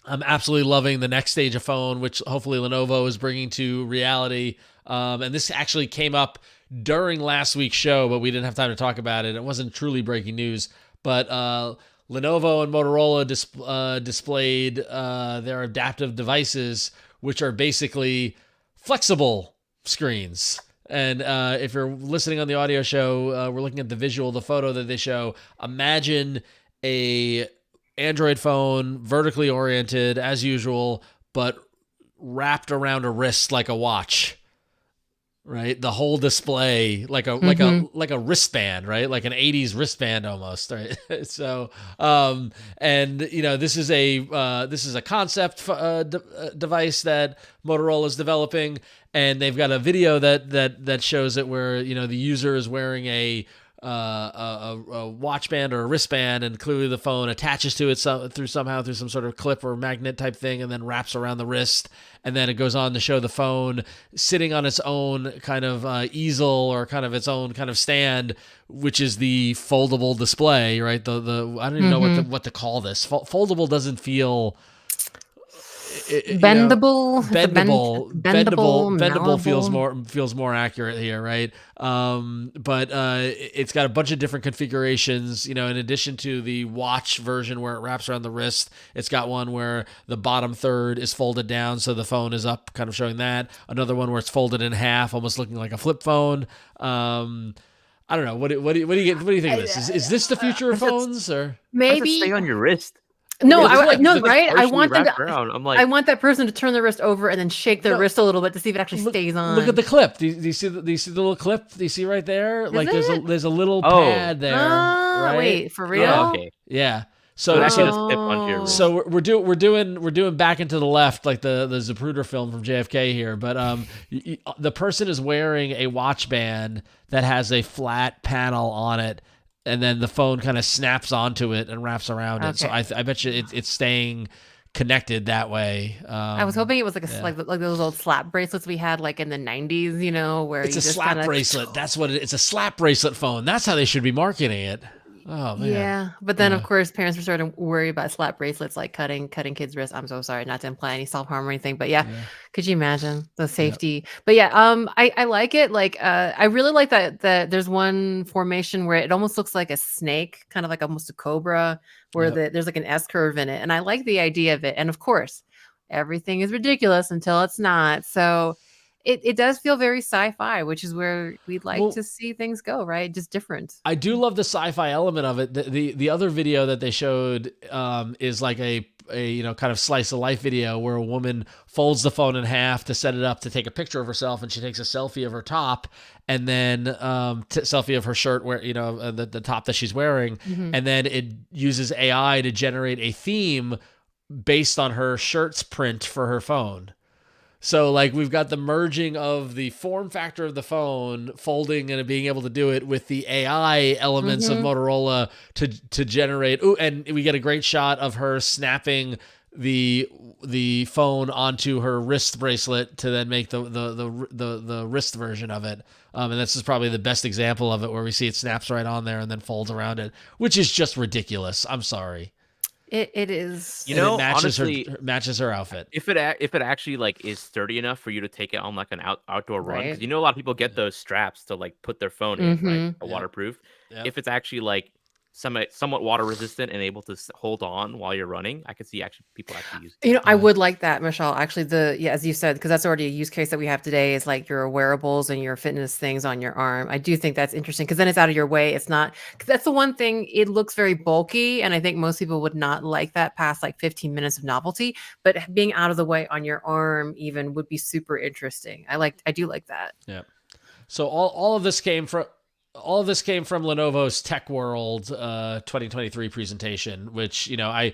I'm absolutely loving the next stage of phone, which hopefully Lenovo is bringing to reality. And this actually came up during last week's show, but we didn't have time to talk about it. It wasn't truly breaking news, but Lenovo and Motorola displayed their adaptive devices, which are basically flexible screens. And if you're listening on the audio show, we're looking at the visual, the photo that they show. Imagine a Android phone, vertically oriented as usual, but wrapped around a wrist like a watch. Right, the whole display like a wristband, right, like an '80s wristband almost, right? So, this is a concept device that Motorola is developing, and they've got a video that shows it where the user is wearing a watch band or a wristband, and clearly the phone attaches to it through some sort of clip or magnet type thing, and then wraps around the wrist. And then it goes on to show the phone sitting on its own kind of easel or kind of its own kind of stand, which is the foldable display, right? The I don't even know what to call this. Foldable doesn't feel bendable. Bendable feels more accurate here, right? But it's got a bunch of different configurations. In addition to the watch version where it wraps around the wrist, it's got one where the bottom third is folded down, so the phone is up, kind of showing that. Another one where it's folded in half, almost looking like a flip phone. I don't know. What do you think of this? Is this the future of phones, or maybe stay on your wrist? No, right? I want them to. I'm like, I want that person to turn their wrist over and then shake their wrist a little bit to see if it actually stays on. Look at the clip. Do you see the little clip? Do you see right there? There's a little pad there. Right? Wait, for real? Yeah. Okay. Yeah. So actually does tip onto your wrist. so we're doing back into the left like the Zapruder film from JFK here, but the person is wearing a watch band that has a flat panel on it, and then the phone kind of snaps onto it and wraps around it. So I bet you it's staying connected that way. I was hoping it was like those old slap bracelets we had like in the 90s, you know, where it's you a just slap bracelet. That's what it's a slap bracelet phone. That's how they should be marketing it. Oh man. Yeah, but then of course parents were starting to worry about slap bracelets like cutting kids' wrists. I'm so sorry, not to imply any self harm or anything, but yeah, could you imagine the safety? But yeah, I like it. Like, I really like that there's one formation where it almost looks like a snake, kind of like almost a cobra, where there's like an S curve in it, and I like the idea of it. And of course, everything is ridiculous until it's not. So. It does feel very sci-fi, which is where we'd like to see things go, right? Just different. I do love the sci-fi element of it. The other video that they showed is like a kind of slice of life video where a woman folds the phone in half to set it up to take a picture of herself, and she takes a selfie of her top, and then selfie of her shirt where the top that she's wearing, and then it uses AI to generate a theme based on her shirt's print for her phone. So like we've got the merging of the form factor of the phone folding and being able to do it with the AI elements of Motorola to generate. Ooh, and we get a great shot of her snapping the phone onto her wrist bracelet to then make the wrist version of it. And this is probably the best example of it, where we see it snaps right on there and then folds around it, which is just ridiculous. I'm sorry. It is. You know, it matches honestly, matches her outfit. If it actually like is sturdy enough for you to take it on like an outdoor run, because a lot of people get those straps to like put their phone in, right? Waterproof. Yep. If it's actually like somewhat water resistant and able to hold on while you're running, I could see actually people actually use it. I would like that, Mishaal. Actually, as you said, because that's already a use case that we have today, is like your wearables and your fitness things on your arm. I do think that's interesting because then it's out of your way. It's not, because that's the one thing, it looks very bulky, and I think most people would not like that past like 15 minutes of novelty, but being out of the way on your arm even would be super interesting. I do like that. Yeah. So all of this came from Lenovo's Tech World 2023 presentation, which I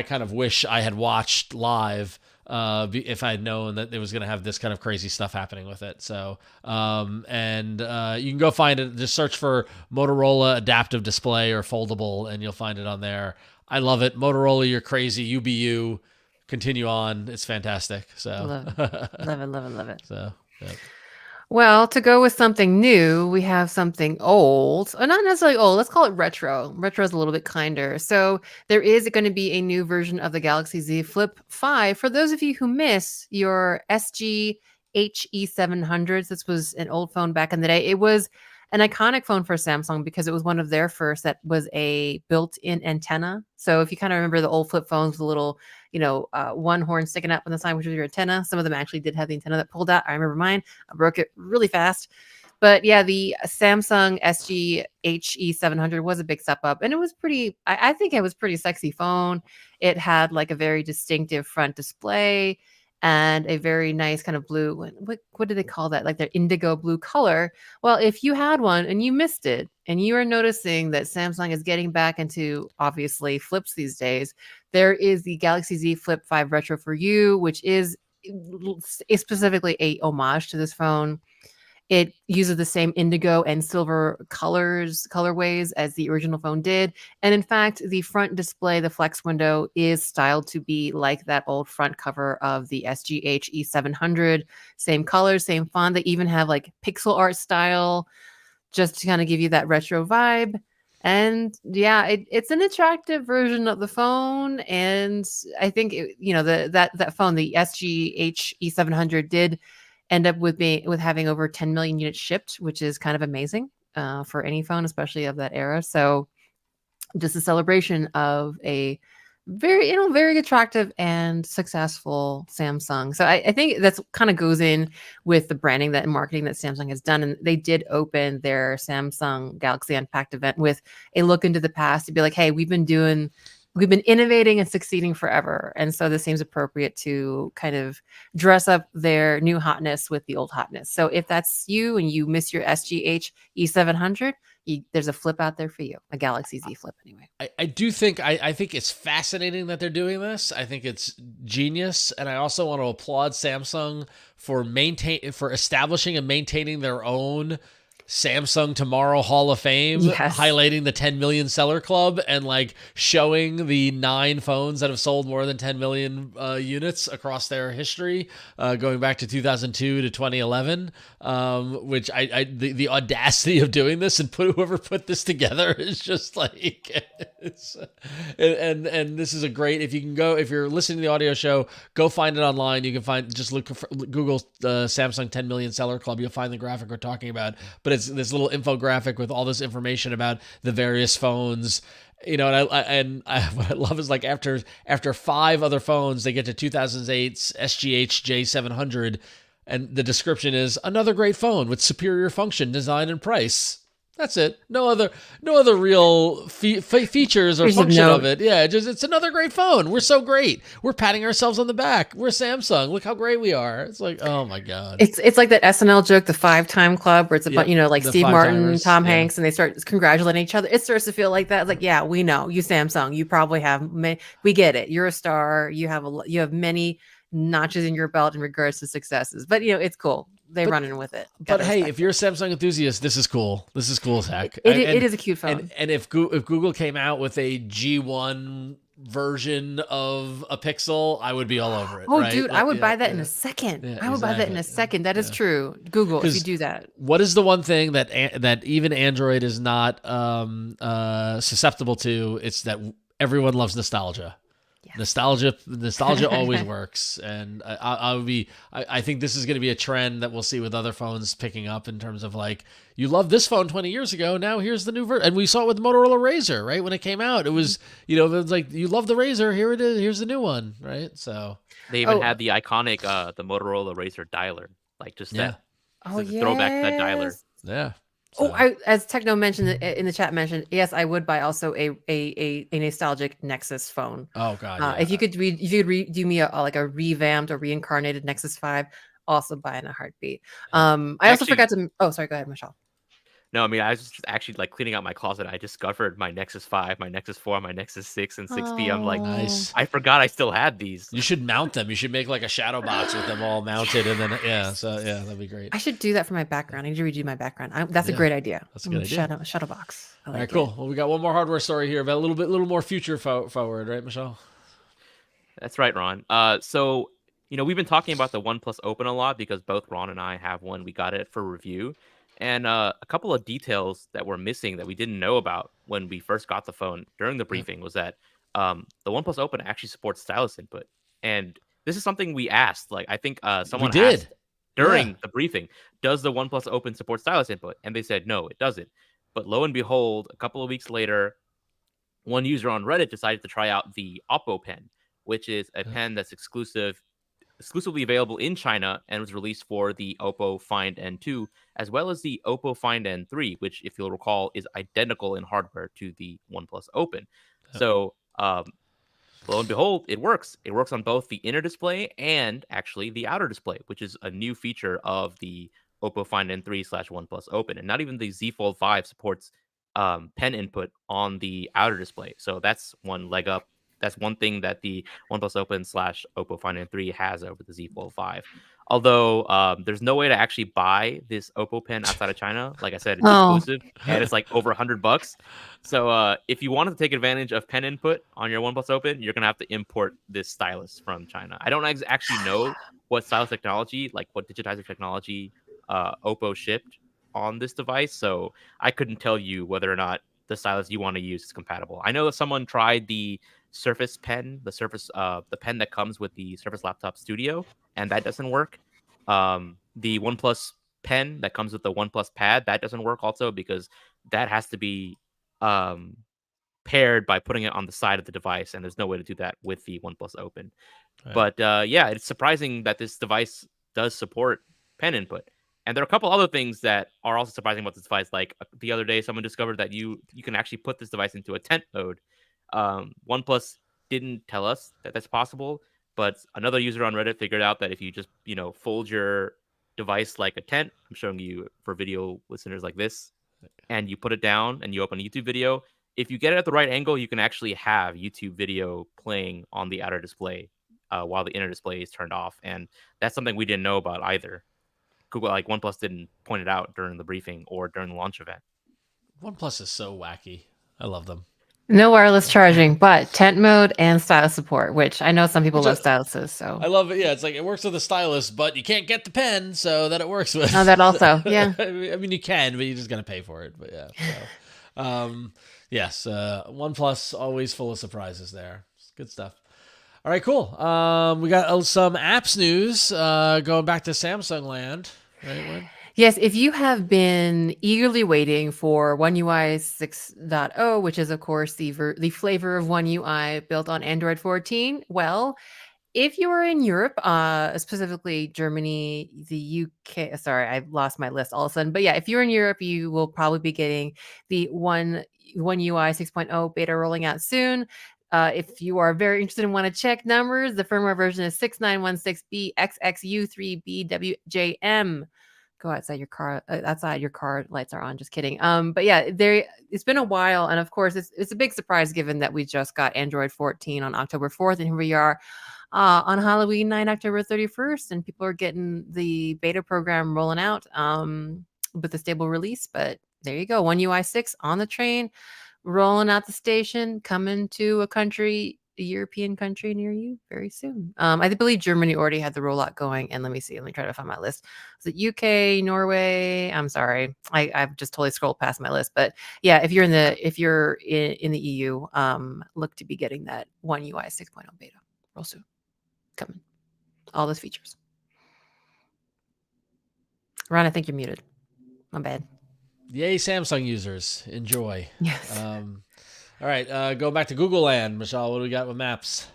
kind of wish I had watched live if I had known that it was going to have this kind of crazy stuff happening with it. So you can go find it. Just search for Motorola Adaptive Display or Foldable, and you'll find it on there. I love it. Motorola, you're crazy. You be you. Continue on. It's fantastic. So love it. So. Yeah. Well, to go with something new, we have something old, or not necessarily old. Let's call it retro. Retro is a little bit kinder. So there is going to be a new version of the Galaxy Z Flip 5. For those of you who miss your SG HE700s, this was an old phone back in the day. It was an iconic phone for Samsung because it was one of their first that was a built-in antenna. So if you kind of remember the old flip phones with a little, one horn sticking up on the side, which was your antenna. Some of them actually did have the antenna that pulled out. I remember mine. I broke it really fast. But yeah, the Samsung SG HE700 was a big step up, and it was pretty, I think it was pretty sexy phone. It had like a very distinctive front display and a very nice kind of blue, what do they call that? Like their indigo blue color. Well, if you had one and you missed it, and you are noticing that Samsung is getting back into, obviously, flips these days, there is the Galaxy Z Flip 5 Retro for you, which is specifically a homage to this phone. It uses the same indigo and silver colorways as the original phone did. And in fact, the front display, the flex window, is styled to be like that old front cover of the SGH E700. Same colors, same font. They even have like pixel art style just to kind of give you that retro vibe. And yeah, it's an attractive version of the phone. And I think, that phone, the SGH E700, did end up with having over 10 million units shipped, which is kind of amazing for any phone, especially of that era. So just a celebration of a very, very attractive and successful Samsung. So I think that's kind of goes in with the branding and marketing that Samsung has done. And they did open their Samsung Galaxy Unpacked event with a look into the past to be like, hey, we've been innovating and succeeding forever. And so this seems appropriate to kind of dress up their new hotness with the old hotness. So if that's you and you miss your SGH E700, there's a flip out there for you, a Galaxy Z Flip anyway. I do think I think it's fascinating that they're doing this. I think it's genius, and I also want to applaud Samsung for establishing and maintaining their own Samsung Tomorrow Hall of Fame, Yes. highlighting the 10 million seller club and like showing the 9 phones that have sold more than 10 million units across their history, going back to 2002 to 2011. Which the audacity of doing this and whoever put this together is just like, and this is a great, if you're listening to the audio show, go find it online. You can just Google Samsung 10 million seller club. You'll find the graphic we're talking about, but it's this little infographic with all this information about the various phones, and what I love is like after 5 other phones, they get to 2008's SGH J700, and the description is another great phone with superior function, design, and price. That's it. No other real features or function of it. Yeah, it's another great phone. We're so great. We're patting ourselves on the back. We're Samsung. Look how great we are. It's like, oh my god. It's like that SNL joke, the 5-time club, where it's about like Steve Martin, Tom Hanks, and they start congratulating each other. It starts to feel like that. It's like, yeah, we know you Samsung. You probably have. We get it. You're a star. You have many notches in your belt in regards to successes. But it's cool. They're running with it. But hey, if you're a Samsung enthusiast, this is cool. This is cool as heck. It is a cute phone. And if Google came out with a G1 version of a Pixel, I would be all over it. Oh, right? dude, I would buy that in a second. Yeah, I would buy that in a second. That is true. Google, if you do that. What is the one thing that even Android is not susceptible to? It's that everyone loves nostalgia. Yeah. Nostalgia always works, and I think this is going to be a trend that we'll see with other phones picking up in terms of like, you loved this phone 20 years ago, now here's the new version, and we saw it with the Motorola Razr, right? When it came out, it was it was like, you love the Razr, here it is, here's the new one, right? So they even had the iconic the Motorola Razr dialer, like just that throwback to that dialer. Yeah. So. As Techno mentioned in the chat, yes, I would buy also a nostalgic Nexus phone. Oh god, if you could do me a revamped or reincarnated Nexus 5, also buy in a heartbeat. I also forgot to. Oh, sorry. Go ahead, Mishaal. No, I mean, I was just actually like cleaning out my closet. I discovered my Nexus 5, my Nexus 4, my Nexus 6, and 6P. I'm like, nice. I forgot I still had these. You should mount them. You should make like a shadow box with them all mounted, and then that'd be great. I should do that for my background. I need to redo my background. That's a great idea. That's a good idea. Shadow box. All right, cool. Well, we got one more hardware story here, but a little more future forward, right, Mishaal? That's right, Ron. So we've been talking about the OnePlus Open a lot because both Ron and I have one. We got it for review. And a couple of details that were missing that we didn't know about when we first got the phone during the briefing was that the OnePlus Open actually supports stylus input. And this is something we asked. Like, I think someone asked during the briefing, does the OnePlus Open support stylus input? And they said, no, it doesn't. But lo and behold, a couple of weeks later, one user on Reddit decided to try out the Oppo pen, which is a pen that's exclusively available in China and was released for the Oppo Find N2, as well as the Oppo Find N3, which, if you'll recall, is identical in hardware to the OnePlus Open. So, lo and behold, it works. It works on both the inner display and actually the outer display, which is a new feature of the Oppo Find N3 / OnePlus Open. And not even the Z Fold 5 supports pen input on the outer display. So that's one leg up. That's one thing that the OnePlus Open / Oppo Find N3 has over the Z Fold 5. Although there's no way to actually buy this Oppo pen outside of China. Like I said, it's exclusive, and it's like over $100. So if you wanted to take advantage of pen input on your OnePlus Open, you're going to have to import this stylus from China. I don't actually know what stylus technology, like what digitizer technology Oppo shipped on this device. So I couldn't tell you whether or not the stylus you want to use is compatible. I know that someone tried the Surface pen, the pen that comes with the Surface Laptop Studio, and that doesn't work. The OnePlus pen that comes with the OnePlus Pad, that doesn't work also because that has to be paired by putting it on the side of the device, and there's no way to do that with the OnePlus Open. Right. But it's surprising that this device does support pen input. And there are a couple other things that are also surprising about this device. Like the other day, someone discovered that you can actually put this device into a tent mode. OnePlus didn't tell us that that's possible, but another user on Reddit figured out that if you just fold your device like a tent, I'm showing you for video listeners like this, and you put it down and you open a YouTube video, if you get it at the right angle, you can actually have YouTube video playing on the outer display while the inner display is turned off. And that's something we didn't know about either. Google, like OnePlus, didn't point it out during the briefing or during the launch event. OnePlus is so wacky. I love them. No wireless charging, but tent mode and stylus support, which I know some people love styluses. So I love it. Yeah, it's like it works with the stylus, but you can't get the pen, so that it works with. Oh, that also, yeah. I mean, you can, but you're just gonna pay for it. But yeah. So, yes, OnePlus always full of surprises there. It's good stuff. All right, cool. We got some apps news. Going back to Samsung land, right? When? Yes, if you have been eagerly waiting for One UI 6.0, which is, of course, the flavor of One UI built on Android 14, well, if you are in Europe, specifically Germany, the UK, sorry, I lost my list all of a sudden. But yeah, if you're in Europe, you will probably be getting the One UI 6.0 beta rolling out soon. If you are very interested and want to check numbers, the firmware version is 6916BXXU3BWJM. Go outside your car. Outside your car lights are on. Just kidding. But yeah, it's been a while, and of course, it's a big surprise given that we just got Android 14 on October 4th, and here we are on Halloween night, October 31st, and people are getting the beta program rolling out with a stable release. But there you go, One UI 6 on the train, rolling out the station, coming to a European country near you very soon. I believe Germany already had the rollout going, and let me try to find my list. Is it UK, Norway? I'm sorry, I've just totally scrolled past my list. But yeah, if you're in the EU, look to be getting that One UI 6.0 beta real soon. Coming, all those features. Ron, I think you're muted. My bad. Yay, Samsung users, enjoy. Yes. All right, go back to Google Land. Mishaal, what do we got with maps?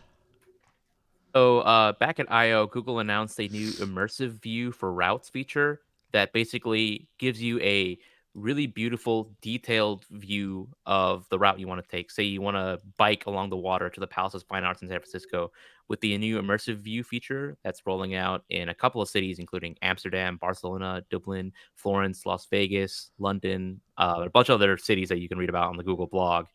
So back at I/O, Google announced a new immersive view for routes feature that basically gives you a really beautiful, detailed view of the route you want to take. Say you want to bike along the water to the Palace of Fine Arts in San Francisco, with the new immersive view feature that's rolling out in a couple of cities, including Amsterdam, Barcelona, Dublin, Florence, Las Vegas, London, a bunch of other cities that you can read about on the Google blog.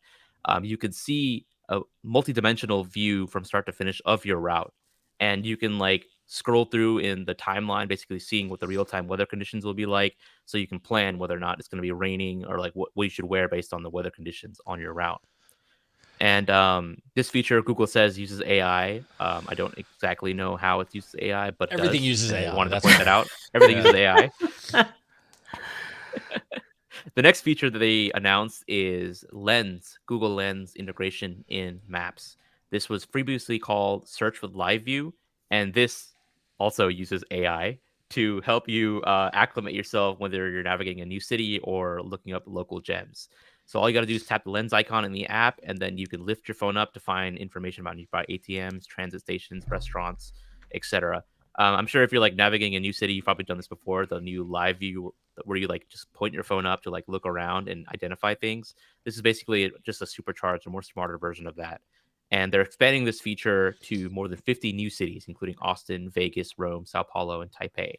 You can see a multi-dimensional view from start to finish of your route, and you can like scroll through in the timeline, basically seeing what the real-time weather conditions will be like, so you can plan whether or not it's going to be raining or like what you should wear based on the weather conditions on your route. And this feature, Google says, uses AI. I don't exactly know how it uses AI, but everything uses AI. I wanted to point that out. Everything uses AI. The next feature that they announced is Lens, Google Lens integration in Maps. This was previously called Search with Live View, and this also uses AI to help you acclimate yourself whether you're navigating a new city or looking up local gems. So all you got to do is tap the Lens icon in the app, and then you can lift your phone up to find information about nearby ATMs, transit stations, restaurants, etc. I'm sure if you're like navigating a new city, you've probably done this before. The new live view where you like just point your phone up to like look around and identify things. This is basically just a supercharged, a more smarter version of that. And they're expanding this feature to more than 50 new cities, including Austin, Vegas, Rome, Sao Paulo, and Taipei.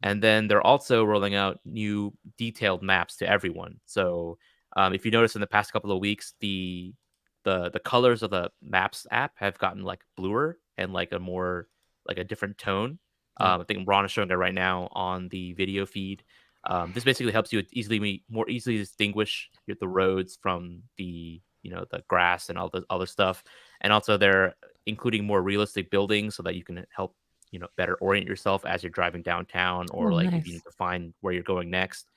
And then they're also rolling out new detailed maps to everyone. So if you notice in the past couple of weeks, the colors of the Maps app have gotten like bluer and like a different tone. I think Ron is showing it right now on the video feed. This basically helps you more easily distinguish the roads from the the grass and all the other stuff. And also they're including more realistic buildings so that you can help better orient yourself as you're driving downtown, or like if you need to find where you're going next.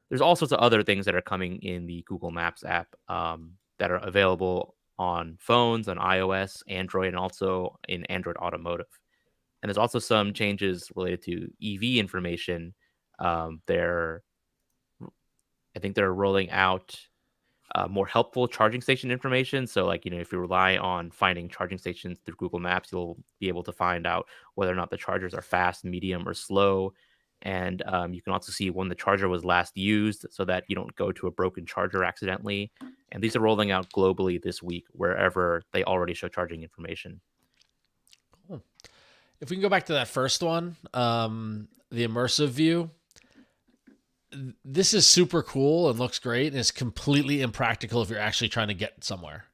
There's all sorts of other things that are coming in the Google Maps app that are available on phones, on iOS, Android, and also in Android Automotive. And there's also some changes related to EV information. I think they're rolling out more helpful charging station information. So like, if you rely on finding charging stations through Google Maps, you'll be able to find out whether or not the chargers are fast, medium, or slow. And you can also see when the charger was last used so that you don't go to a broken charger accidentally. And these are rolling out globally this week, wherever they already show charging information. Cool. If we can go back to that first one, the immersive view, this is super cool and looks great, and it's completely impractical if you're actually trying to get somewhere.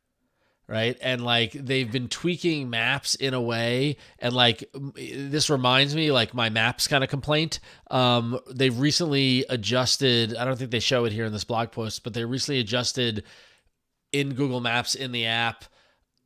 Right. And like they've been tweaking maps in a way. And like this reminds me like my maps kind of complaint. They've recently adjusted. I don't think they show it here in this blog post, but they recently adjusted in Google Maps in the app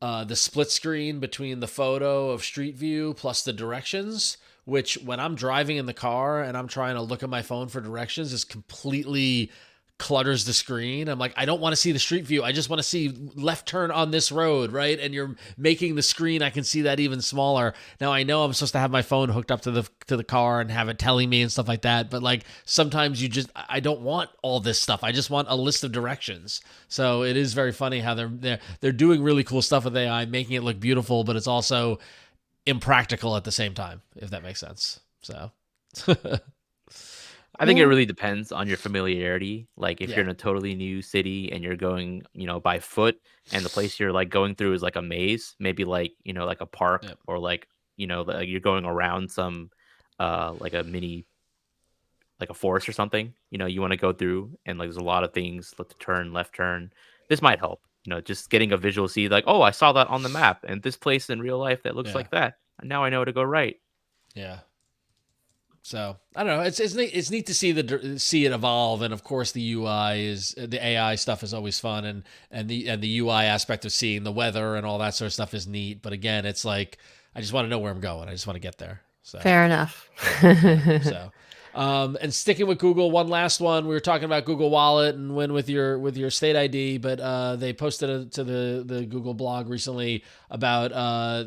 the split screen between the photo of Street View plus the directions, which when I'm driving in the car and I'm trying to look at my phone for directions is completely clutters the screen. I'm like, I don't want to see the street view. I just want to see left turn on this road, right? And you're making the screen, I can see that even smaller. Now I know I'm supposed to have my phone hooked up to the car and have it telling me and stuff like that, but like sometimes I don't want all this stuff. I just want a list of directions. So it is very funny how they're doing really cool stuff with AI, making it look beautiful, but it's also impractical at the same time, if that makes sense. So I think it really depends on your familiarity. Like if Yeah. you're in a totally new city and you're going, by foot, and the place you're like going through is like a maze, maybe like, like a park, Yep. or like, like you're going around some like a mini, like a forest or something, you want to go through, and like there's a lot of things, left turn. This might help, just getting a visual see like, oh, I saw that on the map and this place in real life that looks Yeah. like that. And now I know to go right. Yeah. So I don't know. It's neat to see it evolve, and of course the AI stuff is always fun, and the UI aspect of seeing the weather and all that sort of stuff is neat. But again, it's like I just want to know where I'm going. I just want to get there. So Fair enough. so. And sticking with Google, one last one. We were talking about Google Wallet and when with your state ID, but they posted to the Google blog recently about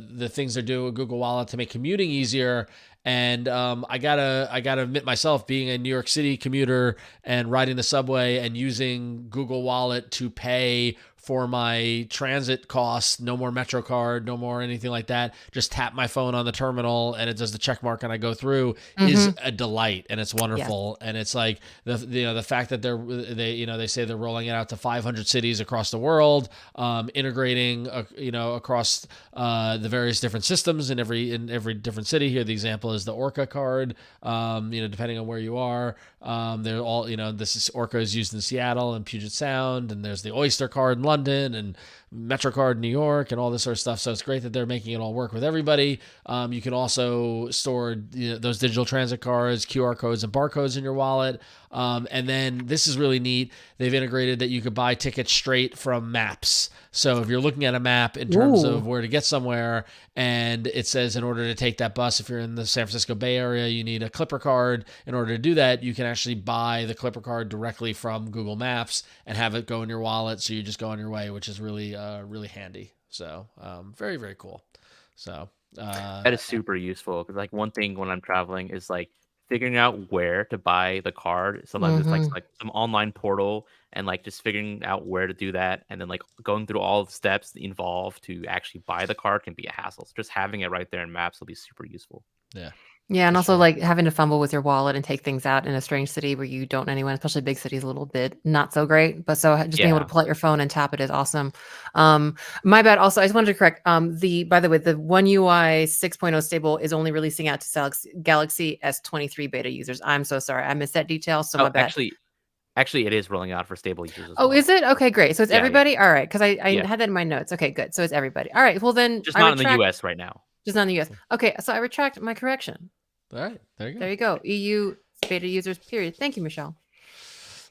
the things they're doing with Google Wallet to make commuting easier. And I gotta admit myself, being a New York City commuter and riding the subway and using Google Wallet to pay for my transit costs, no more Metro card, no more anything like that. Just tap my phone on the terminal and it does the check mark and I go through is a delight, and it's wonderful. Yeah. And it's like the fact that they say they're rolling it out to 500 cities across the world, integrating across the various different systems in every different city. Here the example is the Orca card. Depending on where you are, they're all Orca is used in Seattle and Puget Sound, and there's the Oyster card in London and MetroCard in New York and all this sort of stuff. So it's great that they're making it all work with everybody. You can also store those digital transit cards, QR codes, and barcodes in your wallet. And then this is really neat. They've integrated that you could buy tickets straight from maps. So if you're looking at a map in terms of where to get somewhere, and it says in order to take that bus, if you're in the San Francisco Bay Area, you need a Clipper card. In order to do that, you can actually buy the Clipper card directly from Google Maps and have it go in your wallet. So you just go on your way, which is really, really handy. So very, very cool. So that is super useful, because like one thing when I'm traveling is like figuring out where to buy the card. Sometimes it's like some online portal, and like just figuring out where to do that, and then like going through all the steps involved to actually buy the card can be a hassle. So just having it right there in Maps will be super useful. Yeah, and also like having to fumble with your wallet and take things out in a strange city where you don't know anyone, especially big cities, a little bit not so great. But so just being able to pull out your phone and tap it is awesome. My bad. Also, I just wanted to correct. By the way, the One UI 6.0 stable is only releasing out to Galaxy S23 beta users. I'm so sorry, I missed that detail. So my bad. Actually, it is rolling out for stable users as well. Is it? Okay, great. So it's everybody? Yeah. All right, because I had that in my notes. Okay, good. So it's everybody. All right, well then. Just not in the US right now. Just not in the US. Okay, so I retract my correction. All right, there you go. There you go. EU beta users, period. Thank you, Mishaal.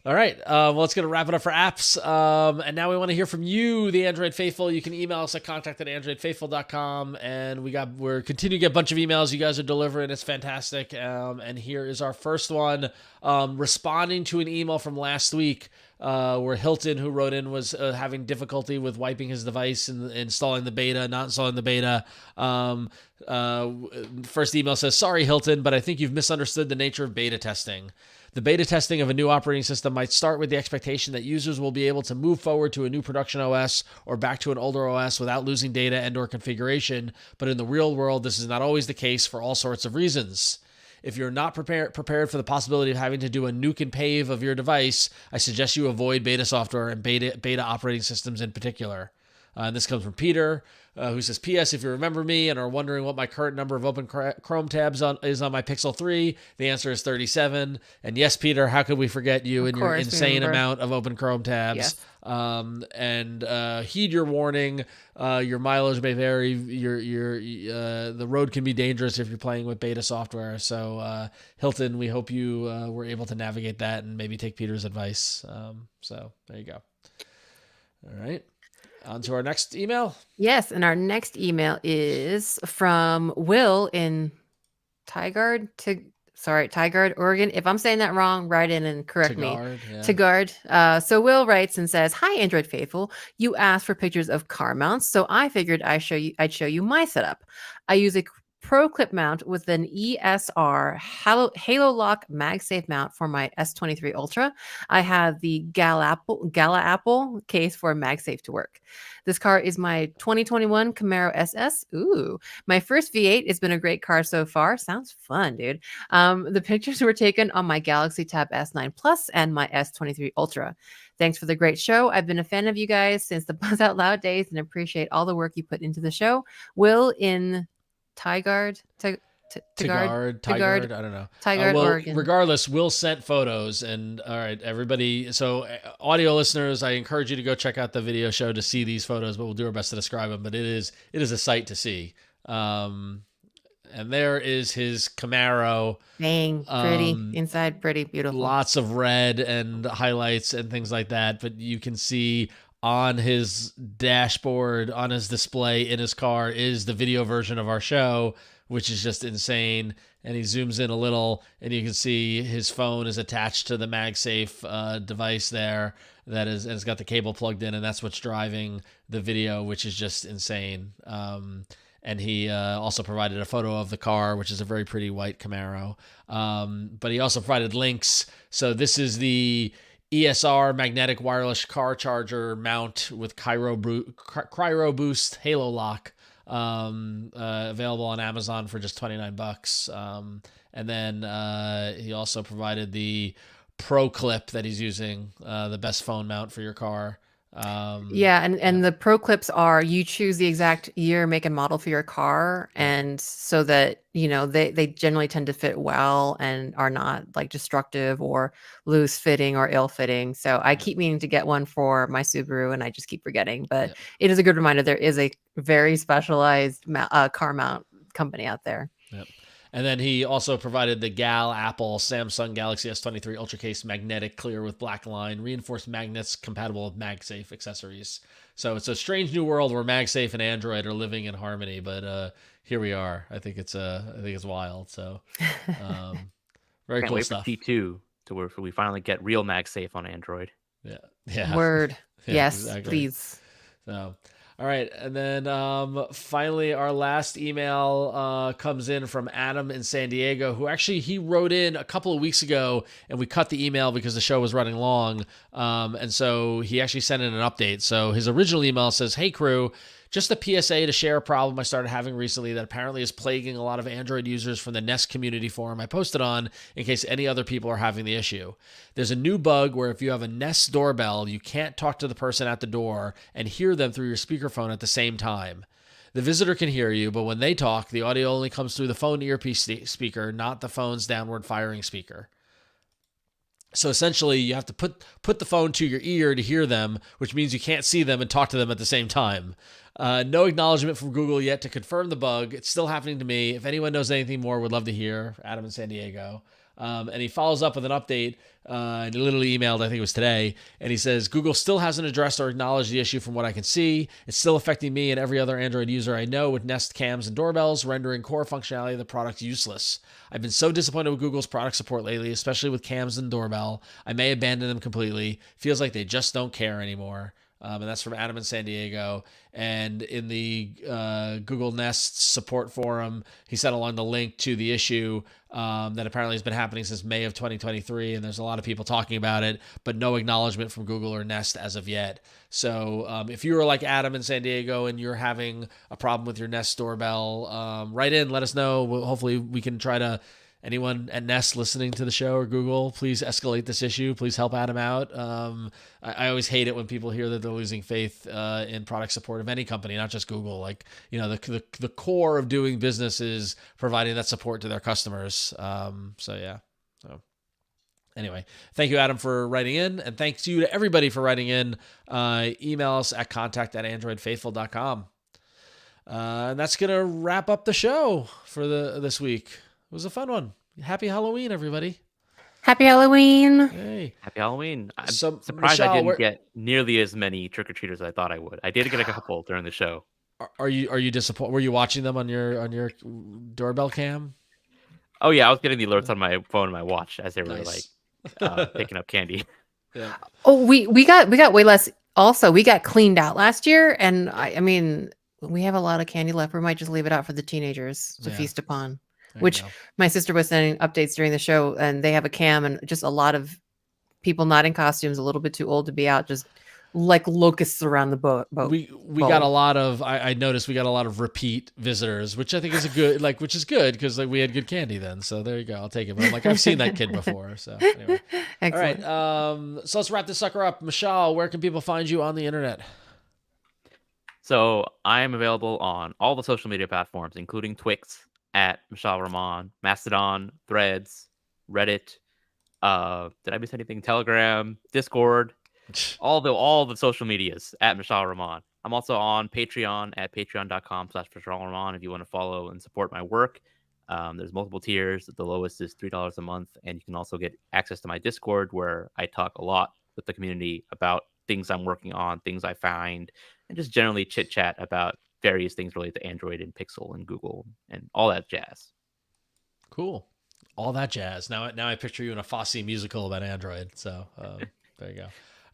All right, well, let's going to wrap it up for apps. And now we want to hear from you, the Android Faithful. You can email us at contact@androidfaithful.com. And we're continuing to get a bunch of emails you guys are delivering. It's fantastic. And here is our first one, responding to an email from last week where Hilton, who wrote in, was having difficulty with wiping his device and installing the beta, not installing the beta. First email says, "Sorry, Hilton, but I think you've misunderstood the nature of beta testing. The beta testing of a new operating system might start with the expectation that users will be able to move forward to a new production OS or back to an older OS without losing data and/or configuration, but in the real world, this is not always the case for all sorts of reasons. If you're not prepared for the possibility of having to do a nuke and pave of your device, I suggest you avoid beta software and beta operating systems in particular." And this comes from Peter, who says, P.S. If you remember me and are wondering what my current number of open Chrome tabs is on my Pixel 3, the answer is 37. And yes, Peter, how could we forget you and your course, insane remember. amount of open Chrome tabs? Yes. And heed your warning. Your mileage may vary. The road can be dangerous if you're playing with beta software. So Hilton, we hope you were able to navigate that and maybe take Peter's advice. So there you go. All right. On to our next email. Yes, and our next email is from Will in Tigard, Oregon. If I'm saying that wrong, write in and correct me. Yeah. Tigard. So Will writes and says, "Hi, Android faithful. You asked for pictures of car mounts, so I figured I'd show you my setup. I use a Pro clip mount with an ESR Halo Lock MagSafe mount for my S23 Ultra. I have the Gala Apple case for MagSafe to work. This car is my 2021 Camaro SS. Ooh, my first V8. It's been a great car so far. Sounds fun, dude. The pictures were taken on my Galaxy Tab S9 Plus and my S23 Ultra. Thanks for the great show. I've been a fan of you guys since the Buzz Out Loud days and appreciate all the work you put into the show. Will in Tigard, I don't know. Tigard, Oregon. Regardless, Will sent photos, and all right, everybody. So, audio listeners, I encourage you to go check out the video show to see these photos. But we'll do our best to describe them. But it is a sight to see. And there is his Camaro. Dang, pretty inside, pretty beautiful. Lots of red and highlights and things like that. But you can see on his dashboard, on his display in his car, is the video version of our show, which is just insane. And he zooms in a little, and you can see his phone is attached to the MagSafe device there. And it's got the cable plugged in, and that's what's driving the video, which is just insane. And he also provided a photo of the car, which is a very pretty white Camaro. But he also provided links. So this is the ESR magnetic wireless car charger mount with Cryo Boost Halo Lock, available on Amazon for just $29. And then he also provided the Pro Clip that he's using, the best phone mount for your car. And the Pro Clips are, you choose the exact year, make, and model for your car, and so that they generally tend to fit well and are not like destructive or loose fitting or ill fitting. So I keep meaning to get one for my Subaru, and I just keep forgetting. But it is a good reminder there is a very specialized car mount company out there. Yep. And then he also provided the Apple Samsung Galaxy S23 Ultra Case magnetic clear with black line, reinforced magnets compatible with MagSafe accessories. So it's a strange new world where MagSafe and Android are living in harmony, but here we are. I think it's wild. So very Can't cool wait stuff. For T2 to where we finally get real MagSafe on Android. Yeah. Word. Yeah, yes, exactly. Please. So. All right, and then finally, our last email comes in from Adam in San Diego, who actually he wrote in a couple of weeks ago, and we cut the email because the show was running long, and so he actually sent in an update. So his original email says, "Hey crew, just a PSA to share a problem I started having recently that apparently is plaguing a lot of Android users from the Nest community forum I posted on in case any other people are having the issue. There's a new bug where if you have a Nest doorbell, you can't talk to the person at the door and hear them through your speakerphone at the same time. The visitor can hear you, but when they talk, the audio only comes through the phone earpiece speaker, not the phone's downward firing speaker. So essentially, you have to put the phone to your ear to hear them, which means you can't see them and talk to them at the same time. No acknowledgement from Google yet to confirm the bug. It's still happening to me. If anyone knows anything more, would love to hear." Adam in San Diego. And he follows up with an update, and he literally emailed, I think it was today, and he says, "Google still hasn't addressed or acknowledged the issue from what I can see. It's still affecting me and every other Android user I know with Nest cams and doorbells, rendering core functionality of the product useless. I've been so disappointed with Google's product support lately, especially with cams and doorbell. I may abandon them completely. Feels like they just don't care anymore." And that's from Adam in San Diego. And in the Google Nest support forum, he sent along the link to the issue that apparently has been happening since May of 2023. And there's a lot of people talking about it, but no acknowledgement from Google or Nest as of yet. So if you were like Adam in San Diego and you're having a problem with your Nest doorbell, write in, let us know. Hopefully we can try to anyone at Nest listening to the show or Google, please escalate this issue. Please help Adam out. I always hate it when people hear that they're losing faith in product support of any company, not just Google. Like, the core of doing business is providing that support to their customers. So anyway, thank you, Adam, for writing in, and thanks you to everybody for writing in. Email us at contact@androidfaithful.com. And that's going to wrap up the show for this week. It was a fun one. Happy Halloween, everybody. Happy Halloween. Hey. Happy Halloween. I'm So, surprised Mishaal, I didn't get nearly as many trick-or-treaters as I thought I would. I did get a couple during the show. Are you disappointed? Were you watching them on your doorbell cam? Oh yeah, I was getting the alerts on my phone and my watch as they were Nice. picking up candy. Yeah. Oh, we got way less. Also, we got cleaned out last year, and I mean, we have a lot of candy left. We might just leave it out for the teenagers to feast upon. There you Which go. my sister was sending updates during the show, and they have a cam, and just a lot of people not in costumes, a little bit too old to be out, just like locusts around the boat. We got a lot of. I noticed we got a lot of repeat visitors, which I think is which is good because we had good candy then. So there you go. I'll take it. But I'm like, I've seen that kid before. So anyway. Excellent. All right. So let's wrap this sucker up. Mishaal, where can people find you on the internet? So I am available on all the social media platforms, including Twix at Mishaal Rahman, Mastodon, Threads, Reddit. Did I miss anything? Telegram, Discord, all the social medias at Mishaal Rahman. I'm also on Patreon at patreon.com/MishaalRahman if you want to follow and support my work. There's multiple tiers. The lowest is $3 a month, and you can also get access to my Discord where I talk a lot with the community about things I'm working on, things I find, and just generally chit chat about various things related to Android and Pixel and Google and all that jazz. Cool. All that jazz. Now I picture you in a Fosse musical about Android. So there you go.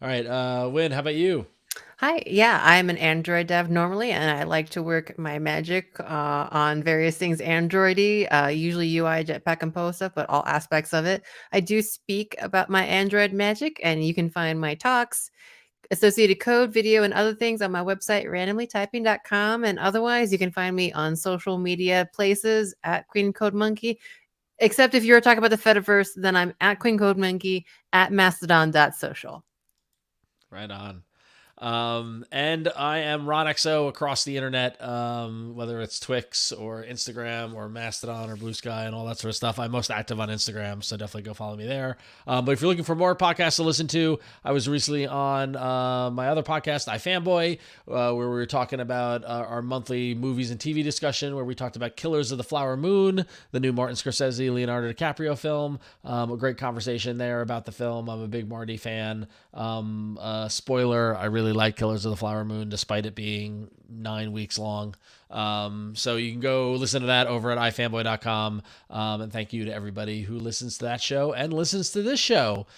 All right. Huyen, how about you? Hi. Yeah, I'm an Android dev normally, and I like to work my magic on various things Androidy, usually UI, Jetpack, Compose stuff, but all aspects of it. I do speak about my Android magic, and you can find my talks, associated code, video, and other things on my website, randomlytyping.com. And otherwise, you can find me on social media places at Queen Code Monkey. Except if you're talking about the Fediverse, then I'm at Queen Code Monkey at mastodon.social. Right on. And I am RonXO across the internet, whether it's Twix or Instagram or Mastodon or Blue Sky and all that sort of stuff. I'm most active on Instagram, so definitely go follow me there. But if you're looking for more podcasts to listen to, I was recently on my other podcast, iFanboy, where we were talking about our monthly movies and TV discussion, where we talked about Killers of the Flower Moon, the new Martin Scorsese, Leonardo DiCaprio film. A great conversation there about the film. I'm a big Marty fan. Spoiler, I really like Killers of the Flower Moon, despite it being 9 weeks long. So you can go listen to that over at ifanboy.com. And thank you to everybody who listens to that show and listens to this show,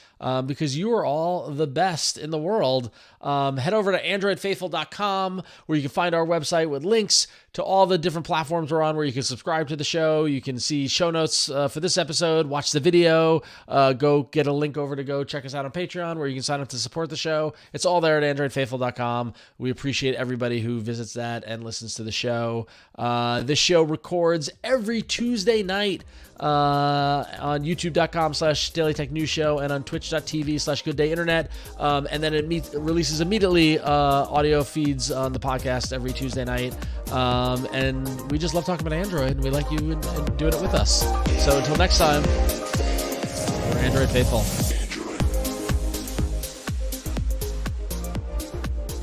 because you are all the best in the world. Head over to androidfaithful.com, where you can find our website with links to all the different platforms we're on, where you can subscribe to the show. You can see show notes for this episode, watch the video, go get a link over to go check us out on Patreon, where you can sign up to support the show. It's all there at androidfaithful.com. We appreciate everybody who visits that and listens to the show. This show records every Tuesday night on youtube.com/Daily Tech News Show and on twitch.tv/GoodDayInternet. And then it releases immediately audio feeds on the podcast every Tuesday night. And we just love talking about Android, and we like you and doing it with us. So until next time, we're Android Faithful.